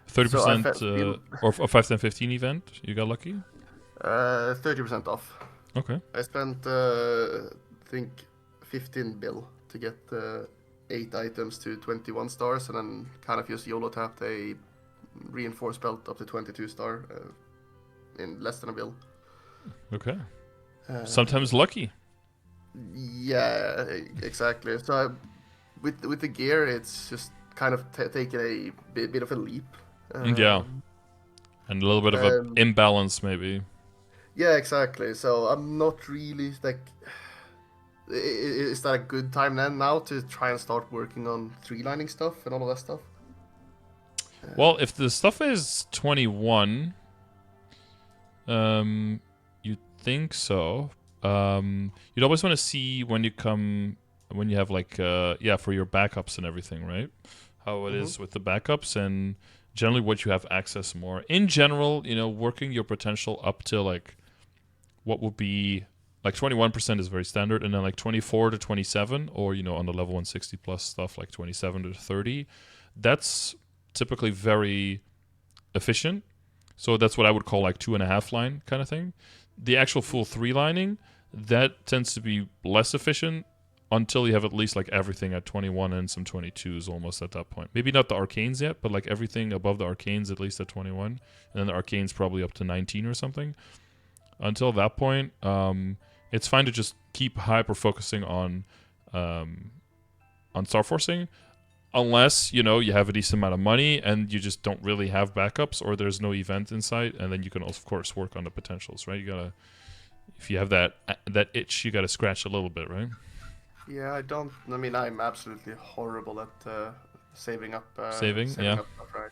Speaker 2: so I
Speaker 1: 30% or a 5, 10, 15 event. You got lucky.
Speaker 2: 30% off.
Speaker 1: Okay.
Speaker 2: I spent I think 15 bill to get 8 items to 21 stars, and then kind of just YOLO tapped a reinforced belt up to 22 star in less than a bill.
Speaker 1: Okay. Sometimes lucky.
Speaker 2: Yeah, exactly. So with the gear, it's just kind of taken a bit of a leap.
Speaker 1: Yeah. And a little bit of an imbalance, maybe.
Speaker 2: Yeah, exactly. So I'm not really like. Is that a good time then now to try and start working on tree-lining stuff and all of that stuff?
Speaker 1: Well, if the stuff is 21, you'd think so. You'd always want to see when you have like, for your backups and everything, right? How it is with the backups and generally what you have access more. In general, working your potential up to like what would be like 21% is very standard, and then like 24 to 27, or on the level 160 plus stuff like 27 to 30, that's typically very efficient. So that's what I would call like 2.5 line kind of thing. The actual full 3 lining, that tends to be less efficient until you have at least like everything at 21 and some 22s almost at that point. Maybe not the arcanes yet, but like everything above the arcanes at least at 21, and then the arcanes probably up to 19 or something. Until that point, it's fine to just keep hyper focusing on star forcing, unless you have a decent amount of money and you just don't really have backups, or there's no event in sight, and then you can of course work on the potentials, right? If you have that itch, you gotta scratch a little bit, right?
Speaker 2: Yeah, I mean, I'm absolutely horrible at saving up.
Speaker 1: Saving, yeah.
Speaker 2: Up stuff, right?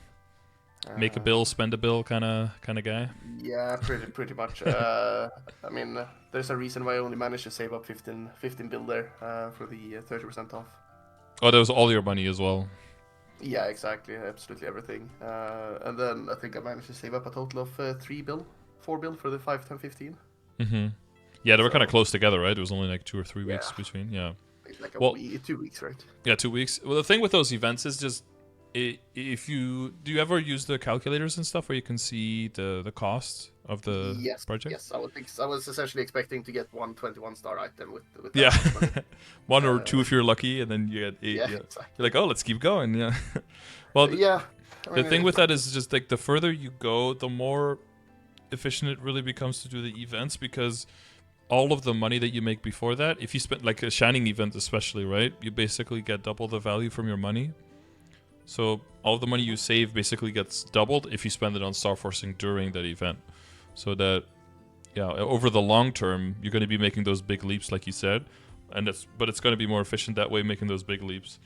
Speaker 1: Make a bill, spend a bill, kind of guy.
Speaker 2: Yeah, pretty much. I mean, there's a reason why I only managed to save up 15 bill there for the 30% off.
Speaker 1: Oh, that was all your money as well.
Speaker 2: Yeah, exactly, absolutely everything. And then I think I managed to save up a total of 4 bill for the 5, 10, 15.
Speaker 1: Mm-hmm. Yeah, they were kind of close together, right? It was only like 2 or 3 weeks between. Yeah.
Speaker 2: Like a week, 2 weeks, right?
Speaker 1: Yeah, 2 weeks. Well, the thing with those events is just do you ever use the calculators and stuff where you can see the cost of the project?
Speaker 2: Yes, I would think so. I was essentially expecting to get 1 star item with
Speaker 1: yeah, one or two if you're lucky, and then you get 8. Yeah, exactly. You're like, oh, let's keep going. Yeah. Well, the thing with that is just like the further you go, the more efficient it really becomes to do the events, because all of the money that you make before that, if you spend like a shining event especially, right, you basically get double the value from your money. So all the money you save basically gets doubled if you spend it on star forcing during that event. So that, over the long term, you're going to be making those big leaps, like you said, but it's going to be more efficient that way, making those big leaps.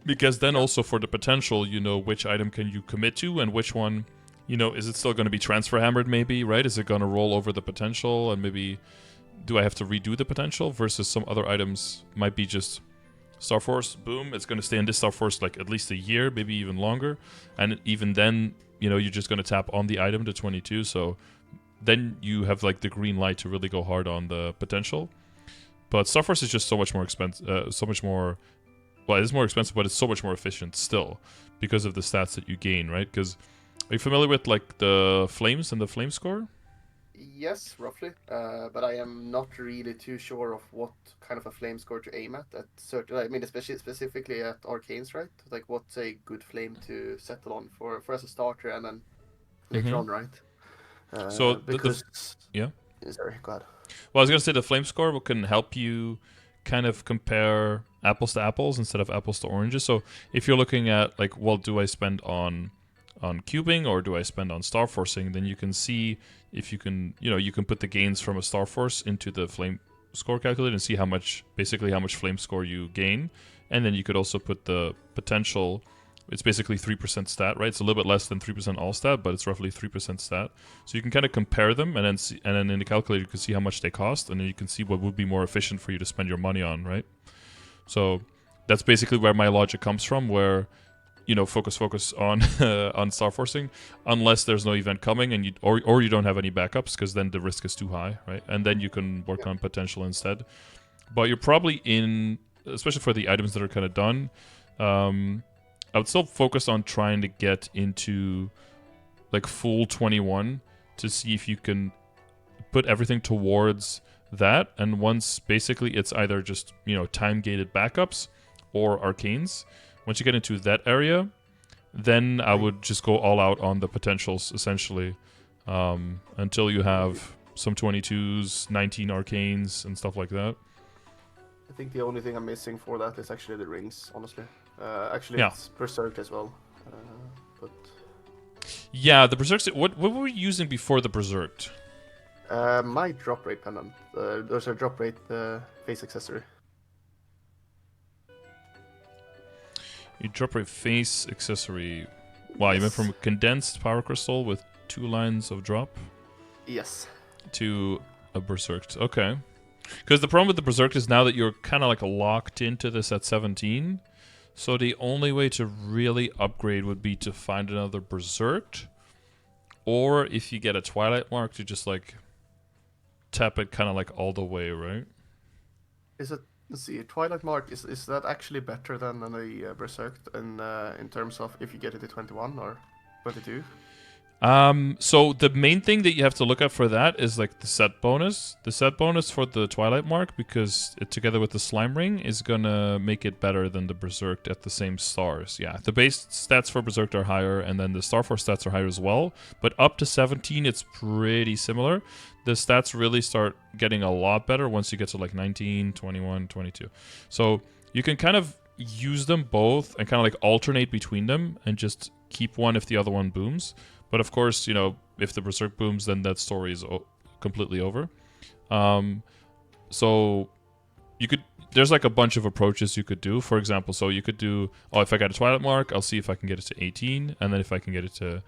Speaker 1: Because then also for the potential, which item can you commit to, and which one, is it still going to be transfer hammered maybe, right? Is it going to roll over the potential, and maybe do I have to redo the potential, versus some other items might be just Star Force, boom, it's going to stay in this Star Force like at least a year, maybe even longer. And even then, you're just going to tap on the item to 22. So then you have like the green light to really go hard on the potential. But Star Force is just so much more expensive, well, it's more expensive, but it's so much more efficient still because of the stats that you gain, right? Because are you familiar with like the flames and the flame score?
Speaker 2: Yes, roughly. But I am not really too sure of what kind of a flame score to aim at certain. I mean, especially specifically at arcanes, right? Like, what's a good flame to settle on for as a starter, and then later on, right?
Speaker 1: So
Speaker 2: because
Speaker 1: yeah.
Speaker 2: Sorry, go ahead.
Speaker 1: Well, I was gonna say the flame score can help you kind of compare apples to apples instead of apples to oranges. So if you're looking at like, well, do I spend on cubing or do I spend on star forcing, then you can see if you can put the gains from a star force into the flame score calculator and see how much flame score you gain, and then you could also put the potential It's basically 3% stat, right? It's a little bit less than 3% all stat, but it's roughly 3% stat. So you can kind of compare them, and then in the calculator you can see how much they cost, and then you can see what would be more efficient for you to spend your money on, right? So that's basically where my logic comes from, where focus on on star forcing, unless there's no event coming and or you don't have any backups, because then the risk is too high, right? And then you can work on potential instead. But you're probably especially for the items that are kind of done. I would still focus on trying to get into like full 21 to see if you can put everything towards that. And once basically it's either just, time gated backups or arcanes. Once you get into that area, then I would just go all out on the potentials essentially, until you have some 22s, 19 arcanes and stuff like that.
Speaker 2: I think the only thing I'm missing for that is actually the rings, honestly. It's Berserk as well. But
Speaker 1: yeah, the Berserk. What were we using before the Berserk?
Speaker 2: My drop rate pendant. There's a drop rate face accessory.
Speaker 1: You drop rate face accessory. Wow, you went from condensed power crystal with 2 lines of drop.
Speaker 2: Yes.
Speaker 1: To a Berserk. Okay. Because the problem with the Berserk is now that you're kind of like locked into this at 17. So the only way to really upgrade would be to find another Berserk. Or if you get a Twilight Mark, to just like tap it kind of like all the way, right?
Speaker 2: Is it, let's see, Twilight Mark, is that actually better than a Berserk in terms of if you get it to 21 or 22?
Speaker 1: So the main thing that you have to look at for that is like the set bonus. The set bonus for the Twilight Mark, because it together with the Slime Ring is gonna make it better than the Berserk at the same stars. Yeah, the base stats for Berserk are higher, and then the Star Force stats are higher as well. But up to 17, it's pretty similar. The stats really start getting a lot better once you get to like 19, 21, 22. So you can kind of use them both and kind of like alternate between them and just keep one if the other one booms. But of course, if the Berserk booms, then that story is completely over. So there's like a bunch of approaches you could do. For example, so you could do, if I got a Twilight Mark, I'll see if I can get it to 18. And then if I can get it to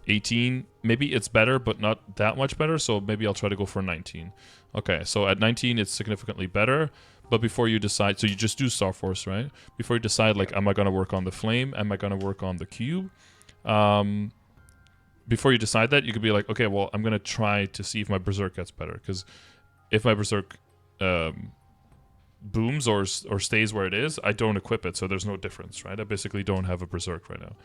Speaker 1: 18, maybe it's better, but not that much better. So maybe I'll try to go for 19. Okay, so at 19, it's significantly better. But before you decide, so you just do Star Force, right? Before you decide, like, am I going to work on the Flame? Am I going to work on the Cube? Before you decide that, you could be like, okay, well, I'm going to try to see if my Berserk gets better. Because if my Berserk booms or stays where it is, I don't equip it, so there's no difference, right? I basically don't have a Berserk right now.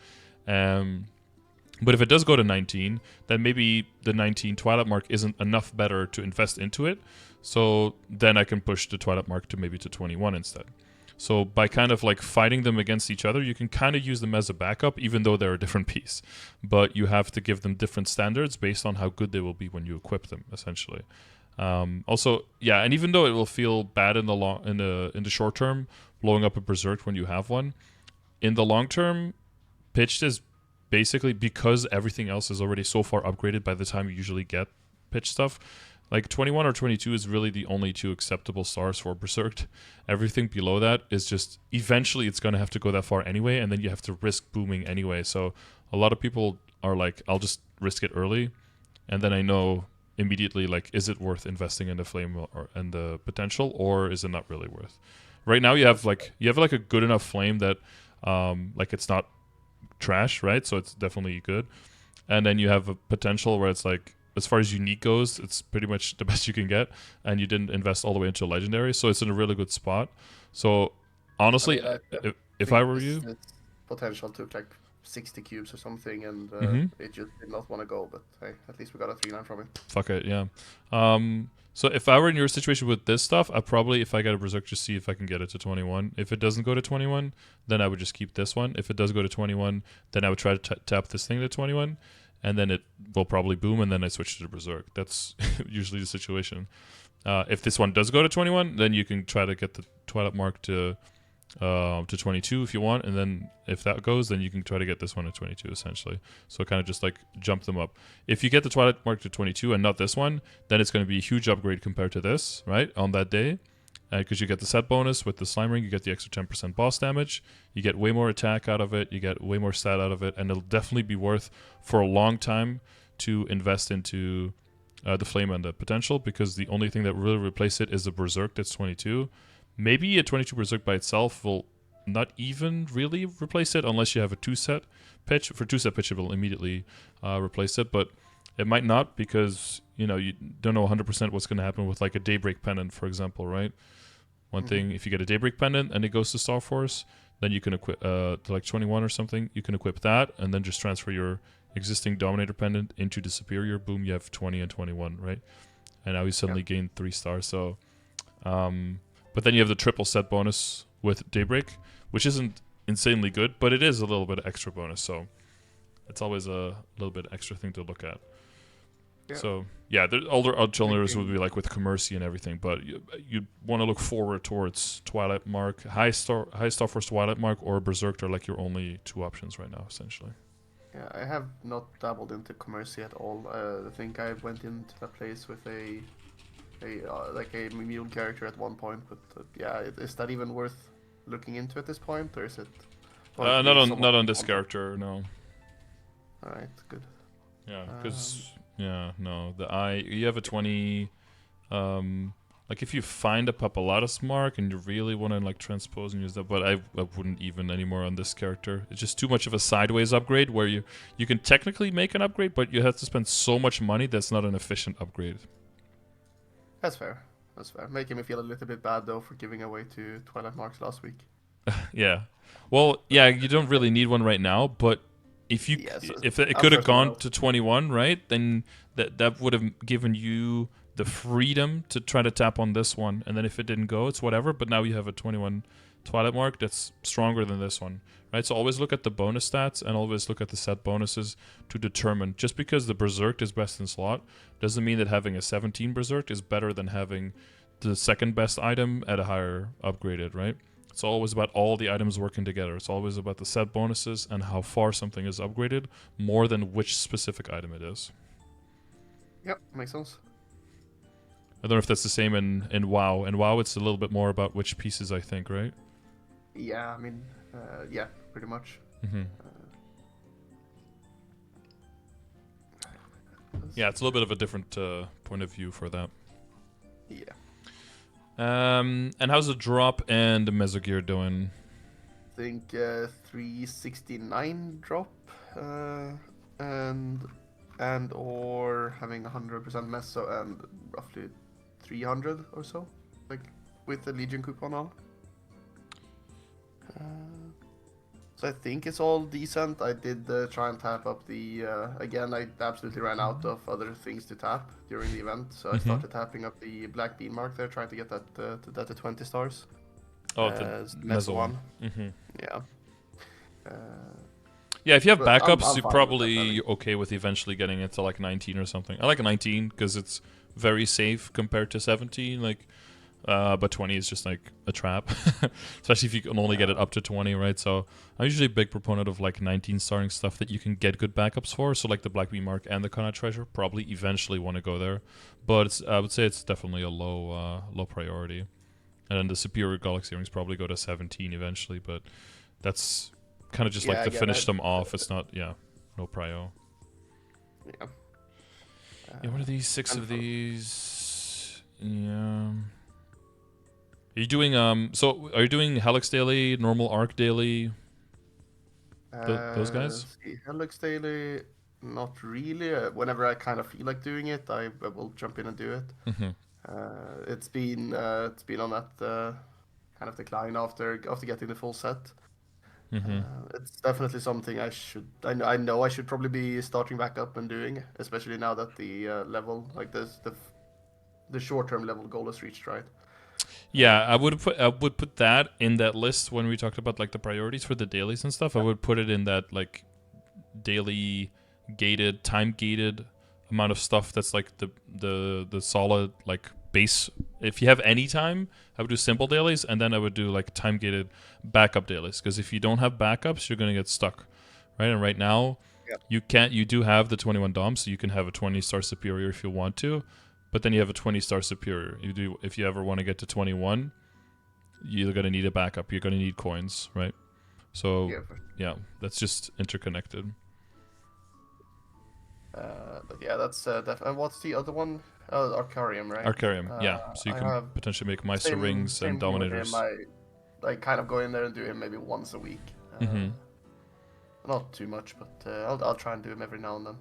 Speaker 1: But if it does go to 19, then maybe the 19 Twilight Mark isn't enough better to invest into it. So then I can push the Twilight Mark to maybe to 21 instead. So by kind of like fighting them against each other, you can kind of use them as a backup, even though they're a different piece. But you have to give them different standards based on how good they will be when you equip them, essentially. Also, yeah, and even though it will feel bad in the short term, blowing up a Berserk when you have one, in the long term, pitched is basically, because everything else is already so far upgraded by the time you usually get pitch stuff. Like 21 or 22 is really the only 2 acceptable stars for Berserk. Everything below that is just, eventually it's going to have to go that far anyway, and then you have to risk booming anyway. So a lot of people are like, I'll just risk it early, and then I know immediately, like, is it worth investing in the Flame and the potential, or is it not really worth? Right now you have like a good enough Flame that like it's not trash, right? So it's definitely good. And then you have a potential where it's like, as far as unique goes, it's pretty much the best you can get, and you didn't invest all the way into legendary, so it's in a really good spot. So honestly, if I were you,
Speaker 2: potential took like 60 cubes or something, and it just did not want to go. But hey, at least we got a 3-9 from it.
Speaker 1: Fuck it, yeah. So if I were in your situation with this stuff, I'd probably, if I get a Berserk, just see if I can get it to 21. If it doesn't go to 21, then I would just keep this one. If it does go to 21, then I would try to tap this thing to 21. And then it will probably boom, and then I switch to the Berserk. That's usually the situation. If this one does go to 21, then you can try to get the Twilight Mark to 22 if you want, and then if that goes, then you can try to get this one to 22, essentially. So kind of just like jump them up. If you get the Twilight Mark to 22 and not this one, then it's going to be a huge upgrade compared to this, right, on that day. because you get the set bonus with the slime ring, you get the extra 10% boss damage, you get way more attack out of it, you get way more stat out of it, and it'll definitely be worth for a long time to invest into the flame and the potential, because the only thing that will really replace it is the berserk that's 22. Maybe a 22 berserk by itself will not even really replace it unless you have a 2-set pitch. For 2-set pitch, it will immediately replace it, but it might not, because you don't know 100% what's going to happen with like a Daybreak Pendant, for example, right? One thing, if you get a Daybreak Pendant and it goes to Star Force, then you can equip to like 21 or something. You can equip that and then just transfer your existing Dominator Pendant into the Superior. Boom, you have 20 and 21, right? And now you suddenly gain 3 stars. So, but then you have the triple set bonus with Daybreak, which isn't insanely good, but it is a little bit of extra bonus. So it's always a little bbit extra thing to look at. Yeah. So yeah, the older alternatives would be like with Commercy and everything, but you want to look forward towards Twilight Mark, High Star Force Twilight Mark, or Berserk are like your only 2 options right now, essentially.
Speaker 2: Yeah, I have not dabbled into Commercy at all. I think I went into that place with a mule character at one point, but yeah, is that even worth looking into at this point, or is it?
Speaker 1: Not on this character, no.
Speaker 2: All right, good.
Speaker 1: Yeah, because no, you have a 20. Like if you find a Papalatus mark and you really want to like transpose and use that, but I wouldn't even anymore on this character. It's just too much of a sideways upgrade where you can technically make an upgrade, but you have to spend so much money that's not an efficient upgrade.
Speaker 2: That's fair. That's fair. Making me feel a little bit bad though for giving away 2 Twilight Marks last week.
Speaker 1: Yeah. Well, yeah, you don't really need one right now, but if it could have gone to 21, right? Then that would have given you the freedom to try to tap on this one, and then if it didn't go, it's whatever. But now you have a 21 Twilight Mark that's stronger than this one, right? So always look at the bonus stats and always look at the set bonuses to determine. Just because the Berserk is best in slot doesn't mean that having a 17 Berserk is better than having the second best item at a higher upgraded, right? It's always about all the items working together. It's always about the set bonuses and how far something is upgraded, more than which specific item it is.
Speaker 2: Yep, makes sense.
Speaker 1: I don't know if that's the same in WoW. In WoW, it's a little bit more about which pieces, I think, right?
Speaker 2: Yeah, I mean, yeah, pretty much.
Speaker 1: Mm-hmm. Yeah, it's a little bit of a different point of view for that.
Speaker 2: Yeah.
Speaker 1: And how's the drop and the Mesogear doing?
Speaker 2: I think 369 drop, and or having 100% Meso and roughly 300 or so, like with the Legion coupon on. So I think it's all decent. I did try and tap up the again. I absolutely ran out of other things to tap during the event, so I started tapping up the Black Bean mark there, trying to get that to 20 stars.
Speaker 1: Oh, the Meso one. Mm-hmm.
Speaker 2: Yeah.
Speaker 1: Yeah, if you have backups, you're probably okay with eventually getting it to like 19 or something. I like 19 because it's very safe compared to 17. Like, but 20 is just like a trap, especially if you can only get it up to 20, right? So I'm usually a big proponent of like 19 starring stuff that you can get good backups for. So like the Black Bean Mark and the Connaught Treasure probably eventually want to go there, but I would say it's definitely a low priority. And then the Superior Galaxy Rings probably go to 17 eventually, but that's kind of just like to finish them off. It's not, no prio.
Speaker 2: Yeah.
Speaker 1: What are these? 6 of these. Yeah. Are you doing So are you doing Helix Daily, normal Arc Daily? Those guys?
Speaker 2: Helix Daily, not really. Whenever I kind of feel like doing it, I will jump in and do it.
Speaker 1: Mm-hmm.
Speaker 2: It's been on that kind of decline after getting the full set.
Speaker 1: Mm-hmm.
Speaker 2: It's definitely something I know I should probably be starting back up and doing, especially now that the level, like the short-term level goal is reached, right?
Speaker 1: Yeah, I would put that in that list when we talked about like the priorities for the dailies and stuff. I would put it in that like daily gated, time gated amount of stuff that's like the solid like base. If you have any time, I would do simple dailies, and then I would do like time gated backup dailies, because if you don't have backups, you're gonna get stuck, right? And right now, you do have the 21 DOM, so you can have a 20-star superior if you want to, but then you have a 20-star superior. If you ever want to get to 21, you're gonna need a backup. You're gonna need coins, right? So
Speaker 2: Yeah,
Speaker 1: that's just interconnected.
Speaker 2: but yeah, that's definitely. And what's the other one? Arcarium, right?
Speaker 1: Arcarium, yeah. So you
Speaker 2: I
Speaker 1: can
Speaker 2: have
Speaker 1: potentially make Meister
Speaker 2: same
Speaker 1: rings and
Speaker 2: same thing with him.
Speaker 1: Dominators.
Speaker 2: I kind of go in there and do him maybe once a week.
Speaker 1: Mm-hmm.
Speaker 2: Not too much, but I'll try and do him every now and then.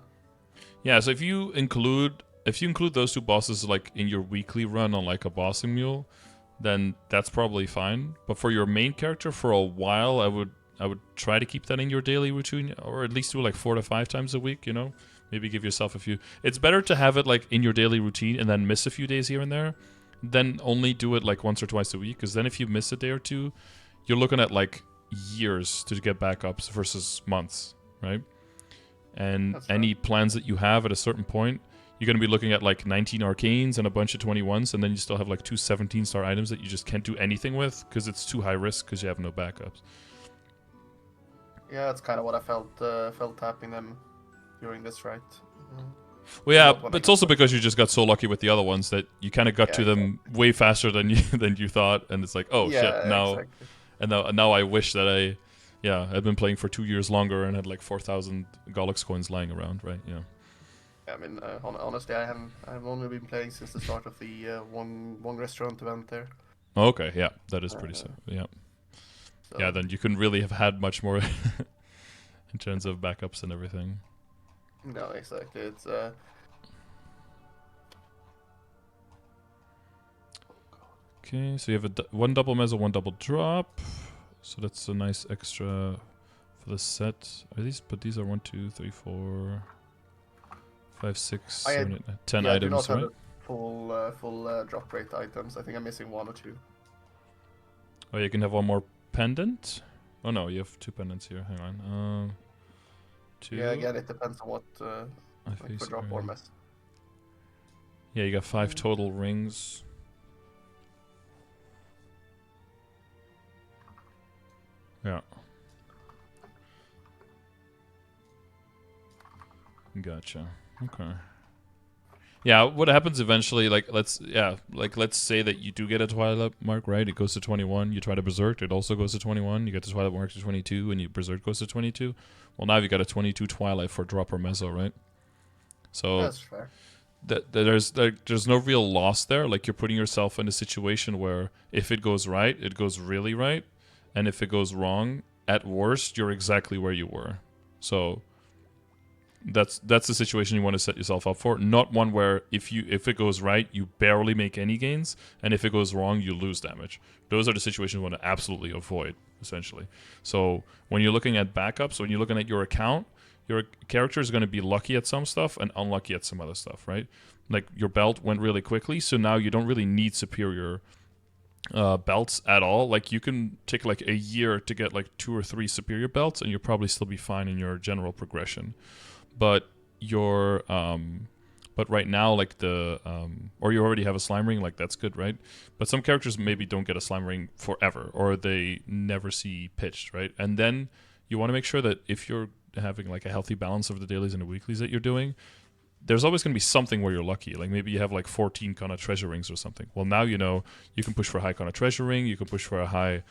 Speaker 1: Yeah, so if you include those two bosses like in your weekly run on like a bossing mule, then that's probably fine. But for your main character, for a while, I would try to keep that in your daily routine, or at least do like 4 to 5 times a week. You know, maybe give yourself a few. It's better to have it like in your daily routine and then miss a few days here and there, than only do it like once or twice a week. Because then if you miss a day or two, you're looking at like years to get backups versus months, right? And any plans that you have at a certain point, you're going to be looking at like 19 arcanes and a bunch of 21s, and then you still have like 2 17-star items that you just can't do anything with because it's too high risk because you have no backups.
Speaker 2: Yeah, that's kind of what I felt tapping them during this, right?
Speaker 1: Well, yeah, but it's also because you just got so lucky with the other ones that you kind of got to them way faster than you thought, and it's like, oh shit, now, exactly. And now I wish that I'd been playing for 2 years longer and had like 4,000 Gollux coins lying around, right? Yeah.
Speaker 2: I mean, honestly, I've only been playing since the start of the one restaurant event there.
Speaker 1: Okay, yeah, that is pretty sad. Yeah. So. Yeah, then you couldn't really have had much more in terms of backups and everything.
Speaker 2: No, exactly. It's
Speaker 1: Okay, so you have one double mezzo, one double drop. So that's a nice extra for the set. Are these? But these are 1, 2, 3, 4, 5, 6, 7, 8, 10 items, right?
Speaker 2: Full drop rate items. I think I'm missing 1 or 2.
Speaker 1: Oh, you can have one more pendant. Oh no, you have 2 pendants here. Hang on. 2.
Speaker 2: Yeah, again, it depends on what like for drop or mess.
Speaker 1: Yeah, you got 5 total rings. Yeah. Gotcha. Okay. Yeah, what happens eventually, let's say that you do get a Twilight mark, right? It goes to 21, you try to Berserk, it also goes to 21, you get the Twilight mark to 22, and you Berserk goes to 22. Well, now you got a 22 Twilight for drop or mezzo, right? So
Speaker 2: that's fair.
Speaker 1: There's no real loss there. Like, you're putting yourself in a situation where if it goes right, it goes really right. And if it goes wrong, at worst, you're exactly where you were. So that's the situation you want to set yourself up for. Not one where if it goes right, you barely make any gains, and if it goes wrong, you lose damage. Those are the situations you want to absolutely avoid, essentially. So when you're looking at backups, when you're looking at your account, your character is going to be lucky at some stuff and unlucky at some other stuff, right? Like, your belt went really quickly, so now you don't really need superior belts at all. Like, you can take like a year to get like 2 or 3 superior belts, and you'll probably still be fine in your general progression. But but right now, like or you already have a slime ring, like that's good, right? But some characters maybe don't get a slime ring forever, or they never see pitched, right? And then you want to make sure that if you're having like a healthy balance of the dailies and the weeklies that you're doing, there's always going to be something where you're lucky. Like, maybe you have like 14 kind of treasure rings or something. Well, now you know you can push for a high kind of treasure ring, you can push for a high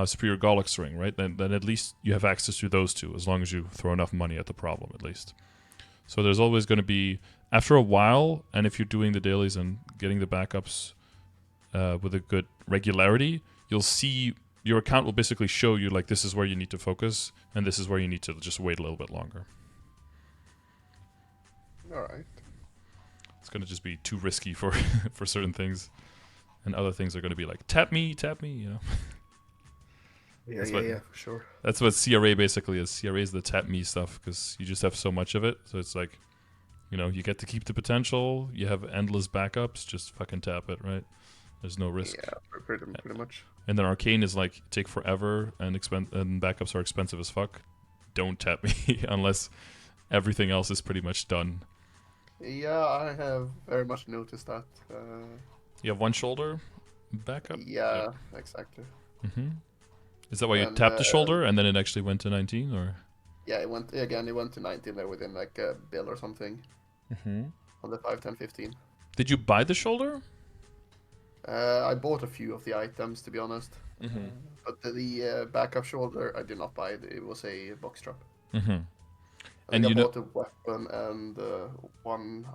Speaker 1: superior Gollux ring, right? Then at least you have access to those two, as long as you throw enough money at the problem, at least. So there's always going to be, after a while, and if you're doing the dailies and getting the backups with a good regularity, you'll see your account will basically show you, like, this is where you need to focus, and this is where you need to just wait a little bit longer.
Speaker 2: All right.
Speaker 1: It's going to just be too risky for for certain things, and other things are going to be like, tap me, you know.
Speaker 2: Yeah, for sure.
Speaker 1: That's what CRA basically is. CRA is the tap me stuff, because you just have so much of it. So it's like, you know, you get to keep the potential. You have endless backups. Just fucking tap it, right? There's no risk.
Speaker 2: Yeah, pretty much.
Speaker 1: And then Arcane is like, take forever, and backups are expensive as fuck. Don't tap me unless everything else is pretty much done.
Speaker 2: Yeah, I have very much noticed that.
Speaker 1: You have one shoulder backup?
Speaker 2: Yeah, exactly.
Speaker 1: Mm-hmm. Is that why you tapped the shoulder and then it actually went to 19, or?
Speaker 2: Yeah, it went to 19 there within like a bill or something.
Speaker 1: Mm-hmm.
Speaker 2: On the 5, 10, 15.
Speaker 1: Did you buy the shoulder?
Speaker 2: I bought a few of the items, to be honest.
Speaker 1: Mm-hmm.
Speaker 2: But the backup shoulder, I did not buy it. It was a box drop.
Speaker 1: Mm-hmm.
Speaker 2: I
Speaker 1: And
Speaker 2: think I
Speaker 1: you know,
Speaker 2: bought a weapon and one.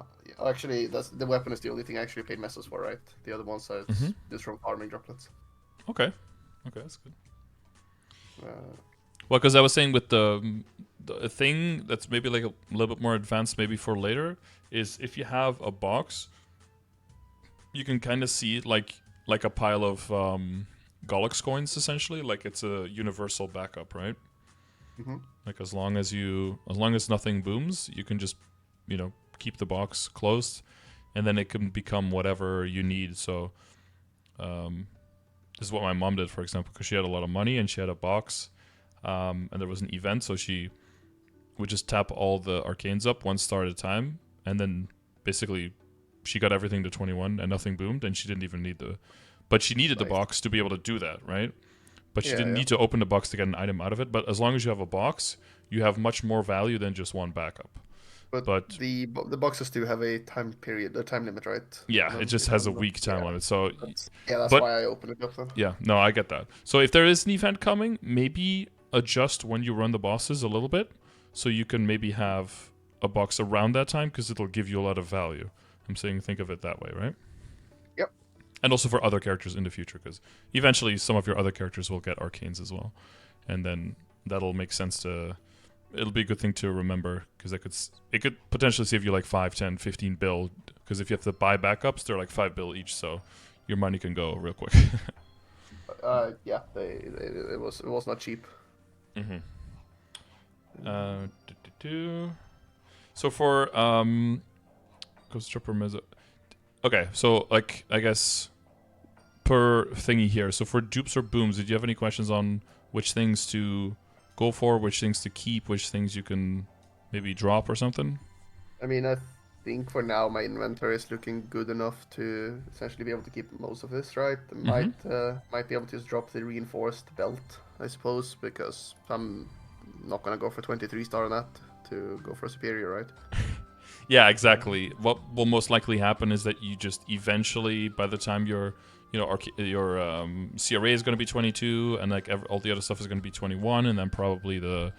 Speaker 2: Actually, the weapon is the only thing I actually paid messes for, right? The other ones are
Speaker 1: mm-hmm.
Speaker 2: just from farming droplets.
Speaker 1: Okay, that's good.
Speaker 2: Uh,
Speaker 1: Well, because I was saying with the thing that's maybe like a little bit more advanced, maybe for later, is if you have a box, you can kind of see it like a pile of Gollux coins, essentially. Like it's a universal backup, right?
Speaker 2: mm-hmm.
Speaker 1: Like as long as nothing booms, you can just, keep the box closed, and then it can become whatever you need. So, this is what my mom did, for example, because she had a lot of money and she had a box, and there was an event, so she would just tap all the arcanes up one star at a time, and then basically she got everything to 21 and nothing boomed, and she didn't even need but she needed the
Speaker 2: Nice.
Speaker 1: box to be able to do that, right? But she
Speaker 2: Yeah,
Speaker 1: didn't
Speaker 2: yeah.
Speaker 1: need to open the box to get an item out of it. But as long as you have a box, you have much more value than just one backup.
Speaker 2: But
Speaker 1: But
Speaker 2: the boxes do have a time period, a time limit, right?
Speaker 1: yeah,
Speaker 2: On
Speaker 1: it
Speaker 2: them,
Speaker 1: just
Speaker 2: if
Speaker 1: has a
Speaker 2: I'm not.
Speaker 1: week time
Speaker 2: Yeah,
Speaker 1: limit. So,
Speaker 2: that's
Speaker 1: but
Speaker 2: why I opened it up then.
Speaker 1: yeah, no, I get that. So if there is an event coming, maybe adjust when you run the bosses a little bit, so you can maybe have a box around that time because it'll give you a lot of value. I'm saying think of it that way, right?
Speaker 2: Yep.
Speaker 1: And also for other characters in the future, because eventually some of your other characters will get arcanes as well, and then that'll make sense to. It'll be a good thing to remember because it could potentially save you like 5, 10, 15 bill. Because if you have to buy backups, they're like 5 bill each, so your money can go real quick.
Speaker 2: Yeah, it was not cheap.
Speaker 1: Mm-hmm. So for Ghost Tripper Mezzo. Okay, so like I guess per thingy here. So for dupes or booms, did you have any questions on which things to go for, which things to keep, which things you can maybe drop or something?
Speaker 2: I mean, I think for now my inventory is looking good enough to essentially be able to keep most of this, right?
Speaker 1: Mm-hmm.
Speaker 2: Might be able to just drop the reinforced belt, I suppose, because I'm not gonna go for 23 star on that to go for a superior, right?
Speaker 1: Yeah, exactly. What will most likely happen is that you just eventually, by the time your CRA is going to be 22, and like all the other stuff is going to be 21, and then probably the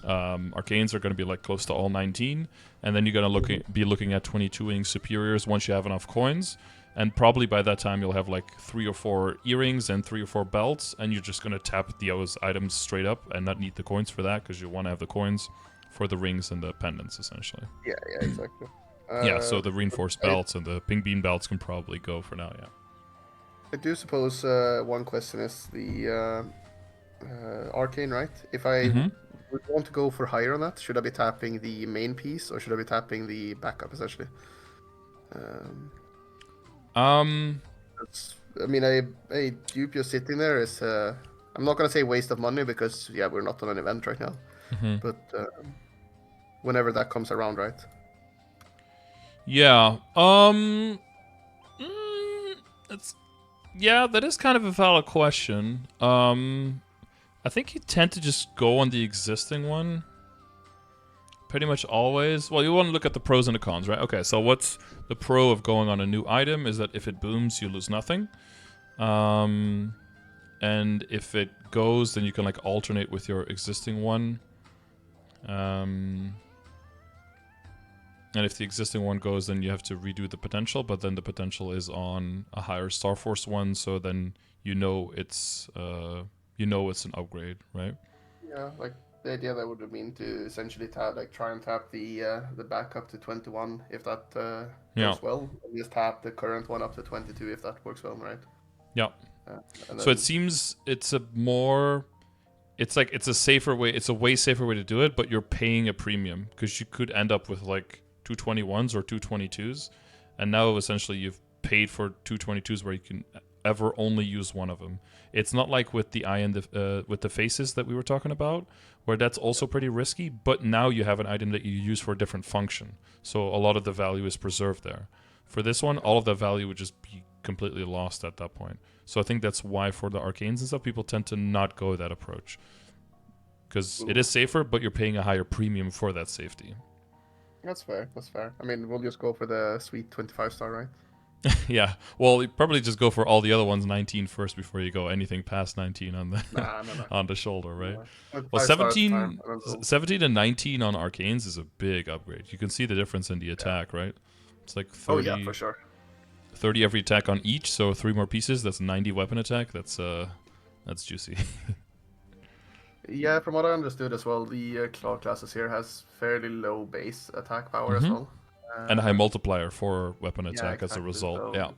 Speaker 1: arcanes are going to be like close to all 19, and then you're going to be looking at 22ing superiors once you have enough coins, and probably by that time you'll have like 3 or 4 earrings and 3 or 4 belts, and you're just going to tap those items straight up and not need the coins for that because you want to have the coins for the rings and the pendants, essentially.
Speaker 2: Yeah, exactly.
Speaker 1: Yeah, so the reinforced
Speaker 2: I,
Speaker 1: belts and the ping bean belts can probably go for now, yeah.
Speaker 2: I do suppose one question is the arcane, right? If I
Speaker 1: Mm-hmm.
Speaker 2: would want to go for higher on that, should I be tapping the main piece or should I be tapping the backup, essentially? Um, I mean, a dupe just sitting there is, I'm not gonna say waste of money because yeah, we're not on an event right now.
Speaker 1: Mm-hmm.
Speaker 2: But whenever that comes around, right?
Speaker 1: Yeah. It's that is kind of a valid question. I think you tend to just go on the existing one. Pretty much always. Well, you want to look at the pros and the cons, right? Okay, so what's the pro of going on a new item is that if it booms, you lose nothing. And if it goes, then you can like alternate with your existing one. And if the existing one goes, then you have to redo the potential, but then the potential is on a higher Star Force one, so then it's an upgrade, right?
Speaker 2: Yeah, like the idea that would have been to essentially try and tap the backup to 21 if that
Speaker 1: Yeah.
Speaker 2: goes well, and just tap the current one up to 22 if that works well, right?
Speaker 1: Yeah.
Speaker 2: And
Speaker 1: So
Speaker 2: then,
Speaker 1: it seems it's a safer way. It's a way safer way to do it, but you're paying a premium because you could end up with like 221s or 222s, and now essentially you've paid for 222s where you can ever only use one of them. It's not like with the eye and with the faces that we were talking about, where that's also pretty risky. But now you have an item that you use for a different function, so a lot of the value is preserved there. For this one, all of that value would just be completely lost at that point. So I think that's why for the arcanes and stuff, people tend to not go that approach. Because it is safer, but you're paying a higher premium for that safety.
Speaker 2: that's fair. That's fair. I mean, we'll just go for the sweet 25 star, right?
Speaker 1: Yeah. Well, you probably just go for all the other ones 19 first before you go anything past 19 on the
Speaker 2: Nah, no.
Speaker 1: on the shoulder, right? Well,
Speaker 2: 5 star at the time.
Speaker 1: 17 and 19 on arcanes is a big upgrade. You can see the difference in the attack, right? It's like
Speaker 2: Oh yeah, for
Speaker 1: 30,
Speaker 2: sure.
Speaker 1: 30 every attack on each, so 3 more pieces. That's 90 weapon attack. That's juicy.
Speaker 2: Yeah, from what I understood as well, the claw classes here has fairly low base attack power as well.
Speaker 1: And a high multiplier for weapon
Speaker 2: Yeah,
Speaker 1: attack as a
Speaker 2: exactly.
Speaker 1: result.
Speaker 2: So
Speaker 1: Yeah.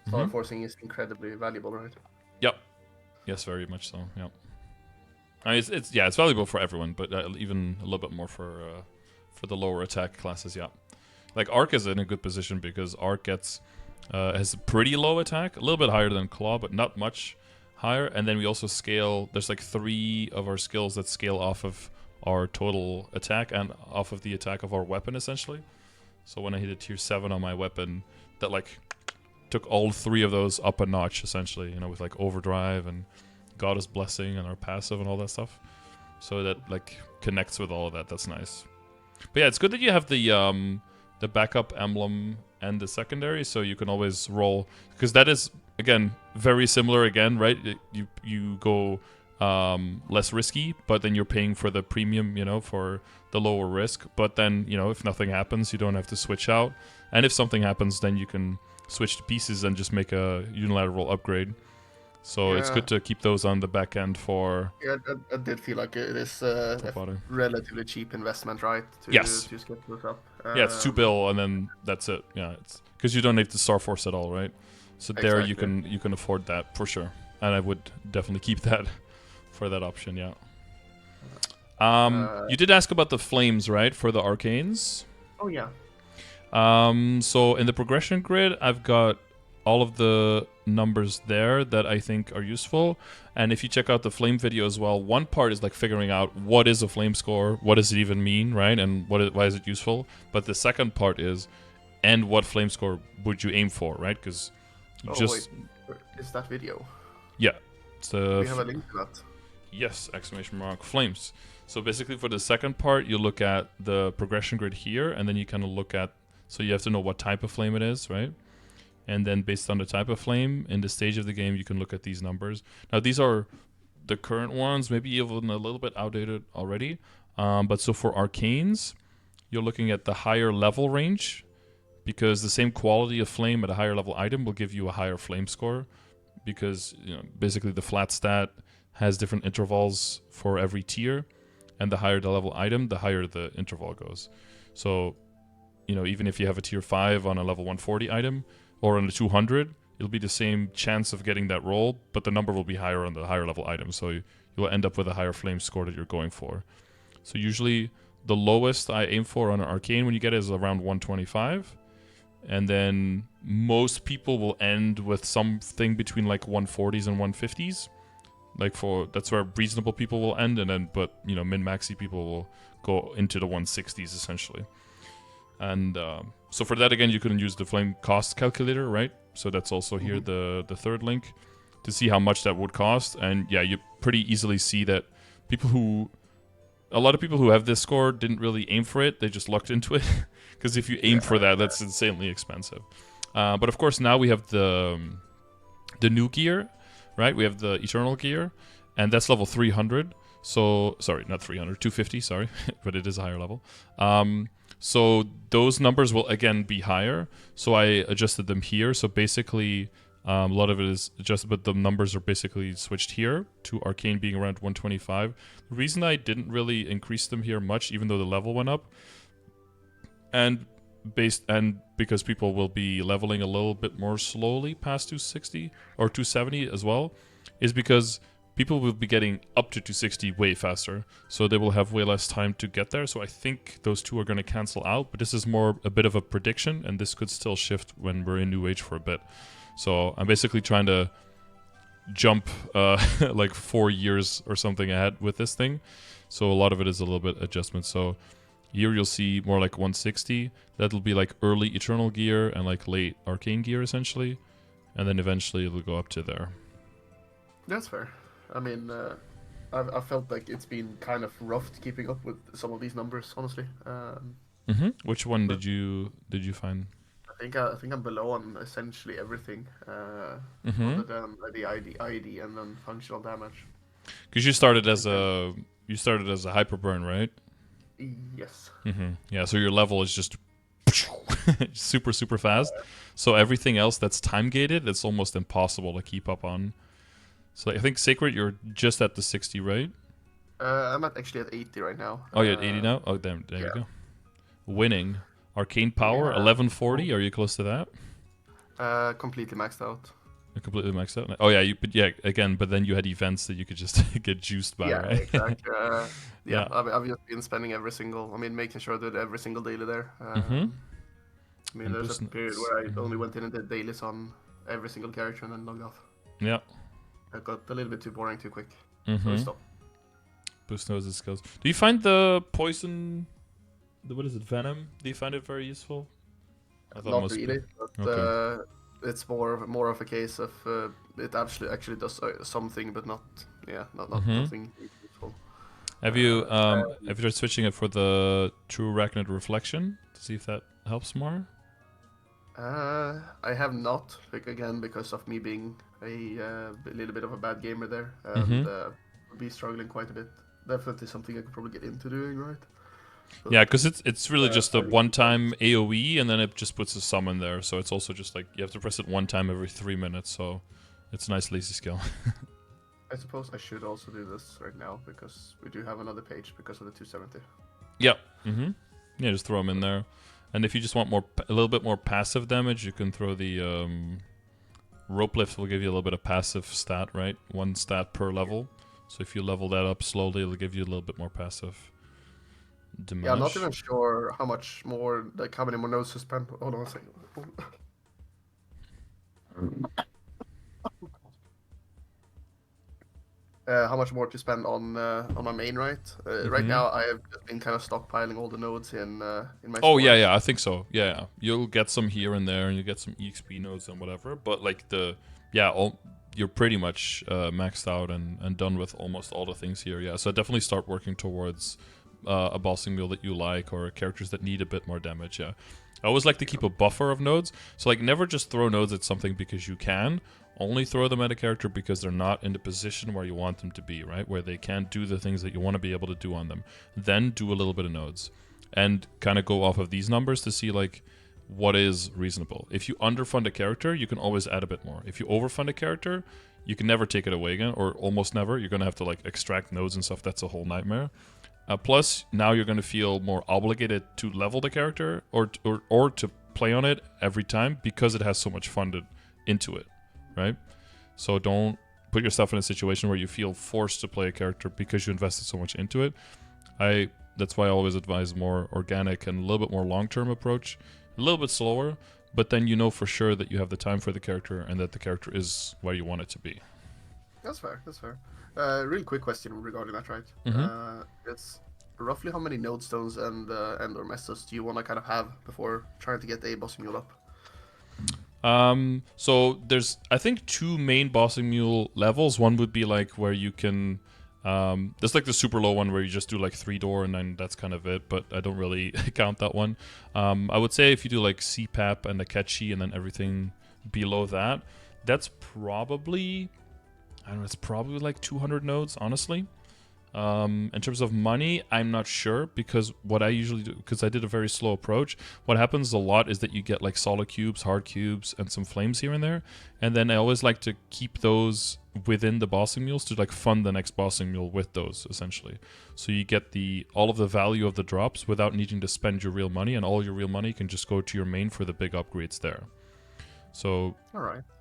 Speaker 2: star forcing is incredibly valuable, right?
Speaker 1: Yep. Yes, very much so. Yep. I mean, it's valuable for everyone, but even a little bit more for the lower attack classes. Yeah. Like Arc is in a good position because Arc has a pretty low attack, a little bit higher than Claw, but not much higher. And then we also scale. There's like 3 of our skills that scale off of our total attack and off of the attack of our weapon, essentially. So when I hit a tier 7 on my weapon, that like took all 3 of those up a notch, essentially. You know, with like overdrive and Goddess Blessing and our passive and all that stuff. So that like connects with all of that. That's nice. But yeah, it's good that you have the backup emblem and the secondary, so you can always roll, because that is again very similar again, right? You go less risky, but then you're paying for the premium, you know, for the lower risk. But then, you know, if nothing happens, you don't have to switch out, and if something happens, then you can switch to pieces and just make a unilateral upgrade. So it's good to keep those on the back end for.
Speaker 2: Yeah, I did feel like it is a relatively cheap investment, right? To skip those up.
Speaker 1: Yeah, it's 2 bill, and then that's it. Yeah, it's because you don't need the Star Force at all, right? So there you can afford that for sure, and I would definitely keep that for that option. Yeah. You did ask about the flames, right, for the arcanes?
Speaker 2: Oh yeah.
Speaker 1: So in the progression grid, I've got all of the numbers there that I think are useful. And if you check out the flame video as well, one part is like figuring out what is a flame score, what does it even mean, right? And why is it useful? But the second part is, and what flame score would you aim for, right? Because
Speaker 2: wait, is that video?
Speaker 1: Yeah.
Speaker 2: We have a link to that.
Speaker 1: Yes, ! Flames. So basically for the second part, you look at the progression grid here, and then you kind of look at, so you have to know what type of flame it is, right? And then based on the type of flame, in the stage of the game, you can look at these numbers. Now, these are the current ones, maybe even a little bit outdated already. But so for arcanes, you're looking at the higher level range, because the same quality of flame at a higher level item will give you a higher flame score, because, you know, basically the flat stat has different intervals for every tier, and the higher the level item, the higher the interval goes. So, you know, even if you have a tier 5 on a level 140 item, or on the 200, it'll be the same chance of getting that roll, but the number will be higher on the higher level item, so you'll end up with a higher flame score that you're going for. So usually the lowest I aim for on an arcane when you get it is around 125, and then most people will end with something between like 140s and 150s. Like that's where reasonable people will end, and then but you know min-maxy people will go into the 160s essentially. And so for that, again, you can use the flame cost calculator, right? So that's also here, the third link, to see how much that would cost. And yeah, you pretty easily see that a lot of people who have this score didn't really aim for it. They just lucked into it. Because if you aim for that, that's insanely expensive. But of course, now we have the new gear, right? We have the Eternal gear, and that's level 300. So, sorry, not 300, 250, sorry. But it is a higher level. So those numbers will again be higher. So I adjusted them here. So basically, a lot of it is adjusted, but the numbers are basically switched here to Arcane being around 125. The reason I didn't really increase them here much, even though the level went up, and because people will be leveling a little bit more slowly past 260 or 270 as well, is because people will be getting up to 260 way faster, so they will have way less time to get there. So I think those two are going to cancel out, but this is more a bit of a prediction, and this could still shift when we're in New Age for a bit. So I'm basically trying to jump like 4 years or something ahead with this thing. So a lot of it is a little bit adjustment. So here you'll see more like 160. That'll be like early Eternal gear and like late Arcane gear essentially, and then eventually it'll go up to there.
Speaker 2: That's fair. I mean, I felt like it's been kind of rough keeping up with some of these numbers, honestly.
Speaker 1: Which one did you find?
Speaker 2: I think I'm below on essentially everything, other than the ID and then functional damage.
Speaker 1: Because you started as a hyperburn, right?
Speaker 2: Yes.
Speaker 1: Yeah, so your level is just super super fast. So everything else that's time gated, it's almost impossible to keep up on. So I think Sacred, you're just at the 60, right?
Speaker 2: I'm actually at 80 right now.
Speaker 1: Oh, you're at 80 now? Oh, damn, there you go. Winning. Arcane Power, 1140. Are you close to that?
Speaker 2: Completely maxed out.
Speaker 1: You're completely maxed out? Oh, yeah, but then you had events that you could just get juiced by, right?
Speaker 2: Exactly. I've just been spending making sure I did every single daily there. There's a period where I only went in and did dailies on every single character and then logged off.
Speaker 1: Yeah.
Speaker 2: It got a little bit too boring too quick. So I stopped.
Speaker 1: Boost knows skills. Do you find the poison, what is it, venom? Do you find it very useful?
Speaker 2: Not really, but it's more of a case of it actually does something, but nothing useful.
Speaker 1: Have you tried switching it for the True Arachnid Reflection to see if that helps more?
Speaker 2: I have not, again, because of me being a little bit of a bad gamer there, and be struggling quite a bit. Definitely something I could probably get into doing, right? But,
Speaker 1: yeah, because it's really just a one-time AoE, and then it just puts a summon there. So it's also just like you have to press it one time every 3 minutes. So it's a nice lazy skill.
Speaker 2: I suppose I should also do this right now because we do have another page because of the 270.
Speaker 1: Yeah. Yeah, just throw them in there. And if you just want a little bit more passive damage, you can throw the rope lift. Will give you a little bit of passive stat, right? 1 stat per level. So if you level that up slowly, it'll give you a little bit more passive damage.
Speaker 2: Yeah, I'm not even sure how many more nodes to spend. Hold on a second. How much more to spend on my main, right? Right now, I have just been kind of stockpiling all the nodes in my.
Speaker 1: Oh yeah, I think so. Yeah, you'll get some here and there, and you get some EXP nodes and whatever. But like you're pretty much maxed out and done with almost all the things here. Yeah, so definitely start working towards a bossing mule that you like or characters that need a bit more damage. Yeah, I always like to keep a buffer of nodes. So like never just throw nodes at something because you can. Only throw them at a character because they're not in the position where you want them to be, right? Where they can't do the things that you want to be able to do on them. Then do a little bit of nodes and kind of go off of these numbers to see like what is reasonable. If you underfund a character, you can always add a bit more. If you overfund a character, you can never take it away again, or almost never. You're going to have to like extract nodes and stuff. That's a whole nightmare. Plus, now you're going to feel more obligated to level the character or to play on it every time because it has so much funded into it, right? So don't put yourself in a situation where you feel forced to play a character because you invested so much into it. That's why I always advise more organic and a little bit more long-term approach. A little bit slower, but then you know for sure that you have the time for the character and that the character is where you want it to be.
Speaker 2: That's fair. Real quick question regarding that, right? It's roughly how many node stones and or messes do you want to kind of have before trying to get a bossing mule up?
Speaker 1: So there's, I think, 2 main bossing mule levels. One would be like where you can, there's like the super low one where you just do like 3 door and then that's kind of it, but I don't really count that one. I would say if you do like CPAP and Akechi and then everything below that, that's probably, I don't know, it's probably like 200 nodes, honestly. In terms of money, I'm not sure because what I usually do, because I did a very slow approach, what happens a lot is that you get like solid cubes, hard cubes, and some flames here and there. And then I always like to keep those within the bossing mules to like fund the next bossing mule with those, essentially. So you get all of the value of the drops without needing to spend your real money, and all your real money can just go to your main for the big upgrades there. So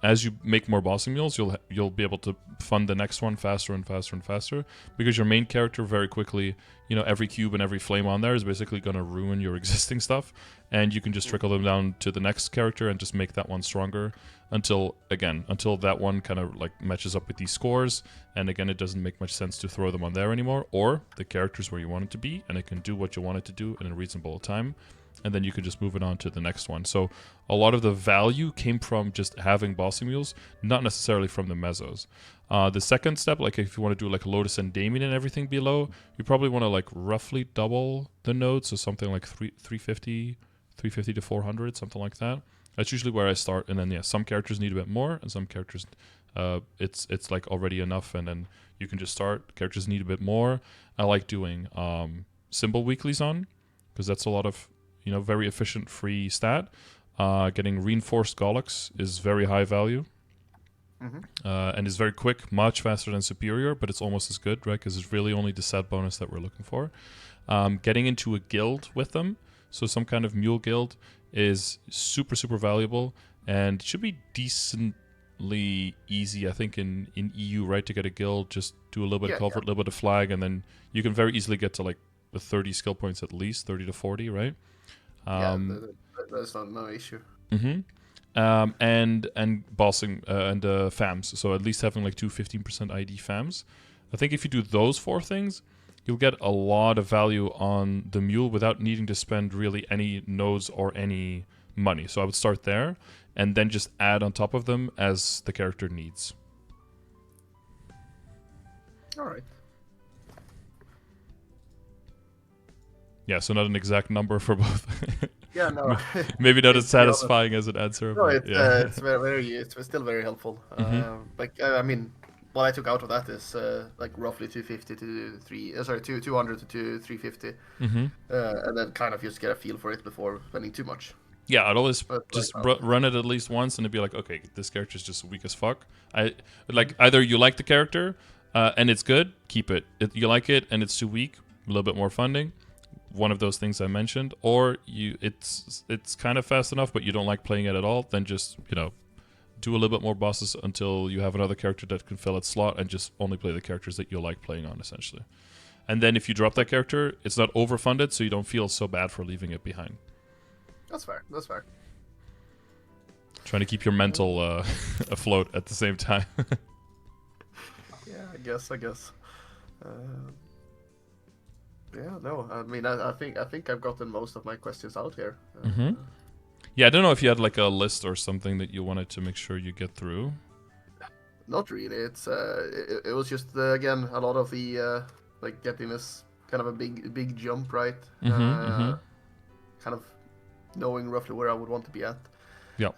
Speaker 1: as you make more bossing mules, you'll be able to fund the next one faster and faster and faster because your main character very quickly, every cube and every flame on there is basically going to ruin your existing stuff, and you can just trickle them down to the next character and just make that one stronger until that one kind of like matches up with these scores, and again it doesn't make much sense to throw them on there anymore, or the character's where you want it to be and it can do what you want it to do in a reasonable time. And then you can just move it on to the next one. So a lot of the value came from just having bossing mules, not necessarily from the mezzos. The second step, like if you want to do like Lotus and Damien and everything below, you probably want to like roughly double the nodes, so something like 350 to 400, something like that. That's usually where I start, and then some characters need a bit more, and some characters, it's like already enough, and then you can just start. Characters need a bit more. I like doing symbol weeklies on, because that's a lot of very efficient free stat. Getting reinforced Gollux is very high value. And is very quick, much faster than Superior, but it's almost as good, right? Because it's really only the set bonus that we're looking for. Getting into a guild with them, so some kind of mule guild, is super, super valuable, and should be decently easy, I think, in EU, right, to get a guild. Just do a little bit of culvert, a little bit of flag, and then you can very easily get to like the 30 skill points at least, 30 to 40, right?
Speaker 2: That's no issue.
Speaker 1: And bossing and FAMs. So at least having like 15% ID FAMs. I think if you do those 4 things, you'll get a lot of value on the mule without needing to spend really any nodes or any money. So I would start there and then just add on top of them as the character needs.
Speaker 2: All right.
Speaker 1: Yeah, so not an exact number for both.
Speaker 2: Yeah, no.
Speaker 1: Maybe not as satisfying as an answer.
Speaker 2: No,
Speaker 1: but
Speaker 2: it's it's still very helpful. I mean, what I took out of that is like roughly 250 to 200 to 350, and then kind of just get a feel for it before spending too much.
Speaker 1: Yeah, I'd always just run it at least once, and it'd be like, okay, this character's just weak as fuck. Either you like the character and it's good, keep it. You like it and it's too weak, a little bit more funding. One of those things I mentioned, or it's kind of fast enough, but you don't like playing it at all. Then just do a little bit more bosses until you have another character that can fill its slot, and just only play the characters that you like playing on, essentially. And then if you drop that character, it's not overfunded, so you don't feel so bad for leaving it behind.
Speaker 2: That's fair. That's fair.
Speaker 1: Trying to keep your mental afloat at the same time.
Speaker 2: Yeah, I guess. Yeah, no. I mean, I think I've gotten most of my questions out here.
Speaker 1: Yeah, I don't know if you had like a list or something that you wanted to make sure you get through.
Speaker 2: Not really. It's it was just again a lot of the like getting this kind of a big jump, right? Kind of knowing roughly where I would want to be at.
Speaker 1: Yeah.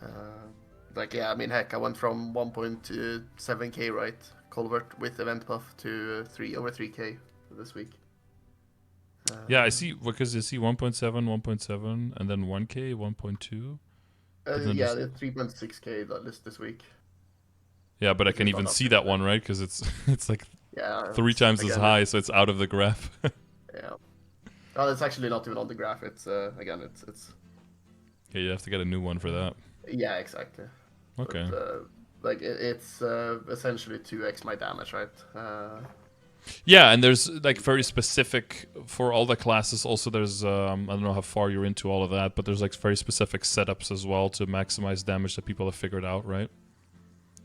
Speaker 2: I mean, heck, I went from 1.7k, right, culvert with event buff to over 3k this week.
Speaker 1: Yeah, I see, because you see 1.7, 1.7, and then 1k, 1.2.
Speaker 2: Yeah, the 3.6k list this week.
Speaker 1: Yeah, but I can even see that one, right? Because it's like 3 times as high, so it's out of the graph.
Speaker 2: Yeah. Well, it's actually not even on the graph. It's again, it's.
Speaker 1: Yeah, you have to get a new one for that.
Speaker 2: Yeah, exactly.
Speaker 1: Okay.
Speaker 2: But, it's essentially 2x my damage, right?
Speaker 1: Yeah, and there's like very specific for all the classes. Also, there's I don't know how far you're into all of that, but there's like very specific setups as well to maximize damage that people have figured out, right?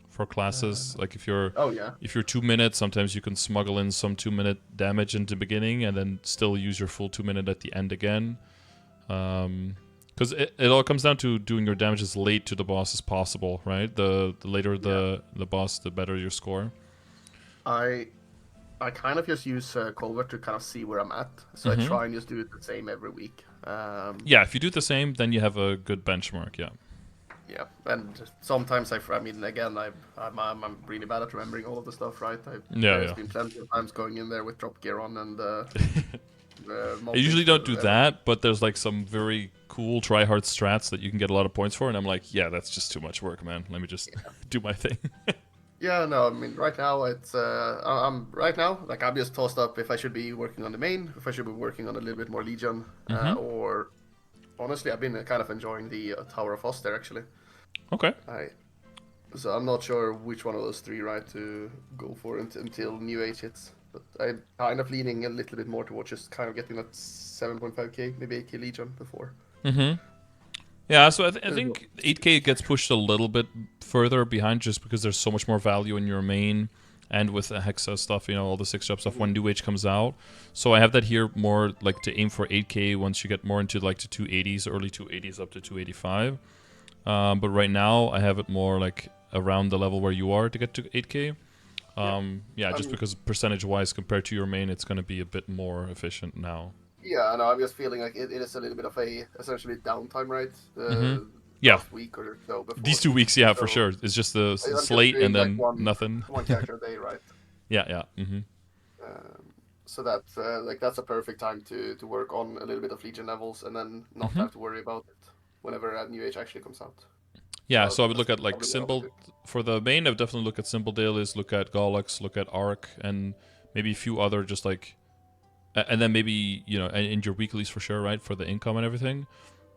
Speaker 1: For classes, like if you're 2 minutes, sometimes you can smuggle in some 2-minute damage into the beginning and then still use your full 2 minute at the end again. Because it all comes down to doing your damage as late to the boss as possible, right? The later the boss, the better your score.
Speaker 2: I kind of just use Culvert to kind of see where I'm at, so I try and just do it the same every week.
Speaker 1: Yeah, if you do the same, then you have a good benchmark. Yeah.
Speaker 2: Yeah, and sometimes I mean, again, I'm really bad at remembering all of the stuff, right? There's been plenty of times going in there with drop gear on and.
Speaker 1: I usually don't do that, but there's like some very cool try-hard strats that you can get a lot of points for, and I'm like, yeah, that's just too much work, man. Let me just do my thing.
Speaker 2: Yeah, no, I mean, right now it's I'm just tossed up if I should be working on the main, if I should be working on a little bit more Legion, or honestly, I've been kind of enjoying the Tower of Foster actually.
Speaker 1: Okay.
Speaker 2: So I'm not sure which one of those 3, right, to go for until New Age hits. But I'm kind of leaning a little bit more towards just kind of getting that 7.5k, maybe 8k Legion before.
Speaker 1: Yeah, so I think 8k gets pushed a little bit further behind just because there's so much more value in your main and with the Hexa stuff, all the 6-drop stuff when New Age comes out. So I have that here more like to aim for 8k once you get more into like to 280s, early 280s up to 285. But right now I have it more like around the level where you are to get to 8k. Just because percentage-wise compared to your main, it's going to be a bit more efficient now.
Speaker 2: Yeah, no, I'm just feeling like it is a little bit of a essentially downtime, right?
Speaker 1: Yeah.
Speaker 2: last week or so before.
Speaker 1: These 2 weeks, yeah,
Speaker 2: So
Speaker 1: for sure. It's just the
Speaker 2: I'm just
Speaker 1: slate
Speaker 2: doing
Speaker 1: and
Speaker 2: like
Speaker 1: then nothing.
Speaker 2: one character a day, right?
Speaker 1: Yeah.
Speaker 2: So that's like that's a perfect time to work on a little bit of Legion levels and then not
Speaker 1: Mm-hmm.
Speaker 2: have to worry about it whenever a new age actually comes out.
Speaker 1: Yeah, so I would
Speaker 2: that's
Speaker 1: look at like
Speaker 2: probably what I would
Speaker 1: symbol
Speaker 2: do.
Speaker 1: for the main. I would definitely look at symbol dailies, look at Gollux, look at Arc, and maybe a few other just like, and then maybe in your weeklies for sure, right, for the income and everything.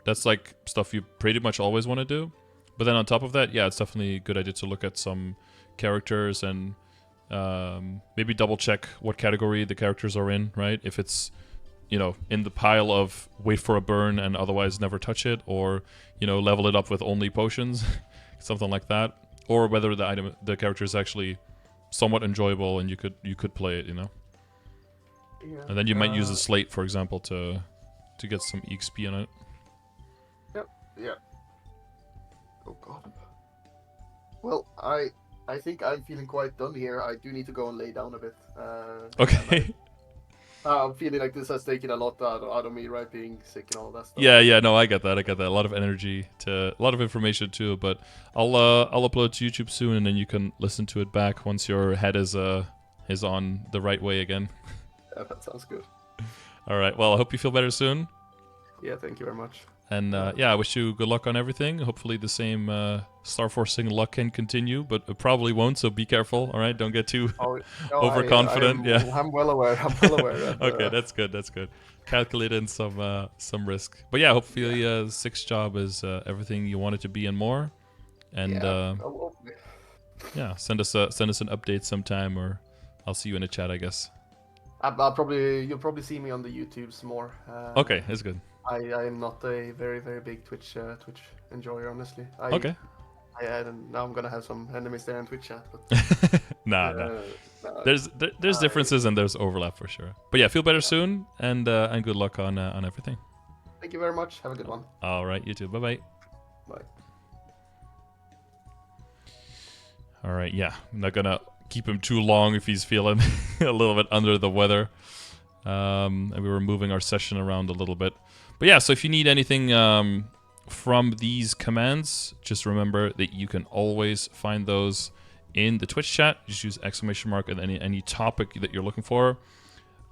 Speaker 1: That's like stuff you pretty much always want to do. But then on top of that, yeah, it's definitely a good idea to look at some characters and maybe double check what category the characters are in, right? If it's in the pile of wait for a burn and otherwise never touch it, or level it up with only potions, something like that, or whether the character is actually somewhat enjoyable and you could play it,
Speaker 2: Yeah.
Speaker 1: and then you might use a slate, for example, to get some EXP on it.
Speaker 2: Yep. Yeah. Oh god. Well, I think I'm feeling quite done here. I do need to go and lay down a bit.
Speaker 1: Okay.
Speaker 2: I'm feeling like this has taken a lot out of me, right? Being sick and all that stuff.
Speaker 1: Yeah, no, I get that. A lot of energy a lot of information too. But I'll upload to YouTube soon, and then you can listen to it back once your head is on the right way again.
Speaker 2: Yeah, that sounds good.
Speaker 1: All right. Well, I hope you feel better soon.
Speaker 2: Yeah, thank you very much.
Speaker 1: And I wish you good luck on everything. Hopefully the same Star Forcing luck can continue, but it probably won't, so be careful, all right? Don't get too overconfident.
Speaker 2: I'm well aware.
Speaker 1: Okay, that's good. Calculate in some risk. But yeah, hopefully sixth job is everything you want it to be and more. And send us an update sometime, or I'll see you in the chat, I guess.
Speaker 2: You'll probably see me on the YouTubes more.
Speaker 1: Okay, that's good.
Speaker 2: I am not a very, very big Twitch enjoyer, honestly.
Speaker 1: Okay.
Speaker 2: Now I'm gonna have some enemies there in Twitch chat. But,
Speaker 1: nah. There's differences and there's overlap for sure. But yeah, feel better soon, and good luck on everything.
Speaker 2: Thank you very much. Have a good one.
Speaker 1: All right, you too. Bye.
Speaker 2: Bye.
Speaker 1: All right, yeah. I'm not gonna keep him too long if he's feeling a little bit under the weather. And we were moving our session around a little bit. But yeah, so if you need anything from these commands, just remember that you can always find those in the Twitch chat. Just use exclamation mark and any topic that you're looking for.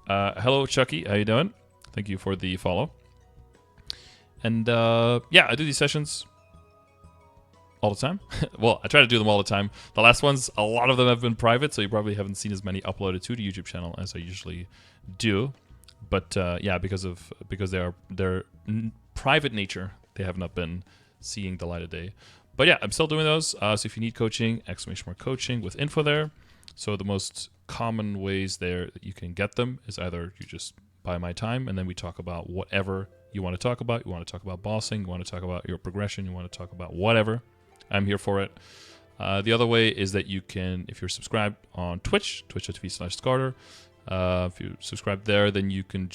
Speaker 1: Hello, Chucky. How you doing? Thank you for the follow. And I do these sessions all the time. Well, I try to do them all the time. The last ones, a lot of them have been private, so you probably haven't seen as many uploaded to the YouTube channel as I usually do. But because they're private nature, they have not been seeing the light of day. But yeah, I'm still doing those. So if you need coaching, exclamation mark coaching with info there. So the most common ways there that you can get them is either you just buy my time, and then we talk about whatever you want to talk about. You want to talk about bossing, you want to talk about your progression, you want to talk about whatever. I'm here for it. The other way is that you can, if you're subscribed on Twitch, twitch.tv/Scardor, if you subscribe there, then you can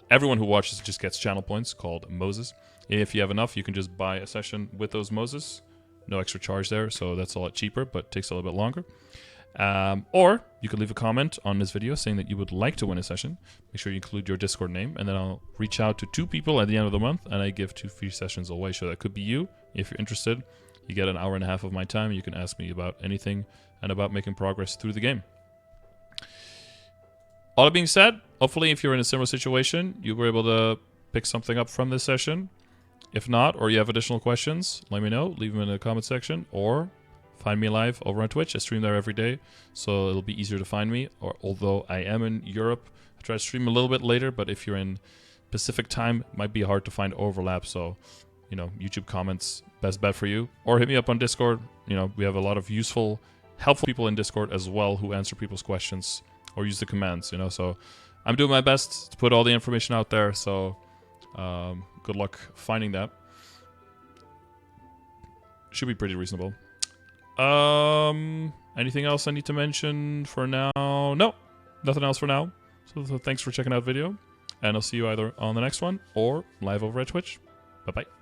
Speaker 1: everyone who watches just gets channel points called Moses. If you have enough, you can just buy a session with those Moses. No extra charge there, so that's a lot cheaper, but takes a little bit longer. Or you could leave a comment on this video saying that you would like to win a session. Make sure you include your Discord name, and then I'll reach out to 2 people at the end of the month, and I give 2 free sessions away. So that could be you. If you're interested, you get an hour and a half of my time. You can ask me about anything and about making progress through the game. All that being said, hopefully if you're in a similar situation, you were able to pick something up from this session. If not, or you have additional questions, let me know. Leave them in the comment section, or find me live over on Twitch. I stream there every day, so it'll be easier to find me. Or although I am in Europe, I try to stream a little bit later, but if you're in Pacific time, it might be hard to find overlap. So, YouTube comments, best bet for you. Or hit me up on Discord. We have a lot of useful, helpful people in Discord as well who answer people's questions or use the commands, So I'm doing my best to put all the information out there. So good luck finding that. Should be pretty reasonable. Anything else I need to mention for now? No, nothing else for now. So thanks for checking out the video, and I'll see you either on the next one or live over at Twitch. Bye-bye.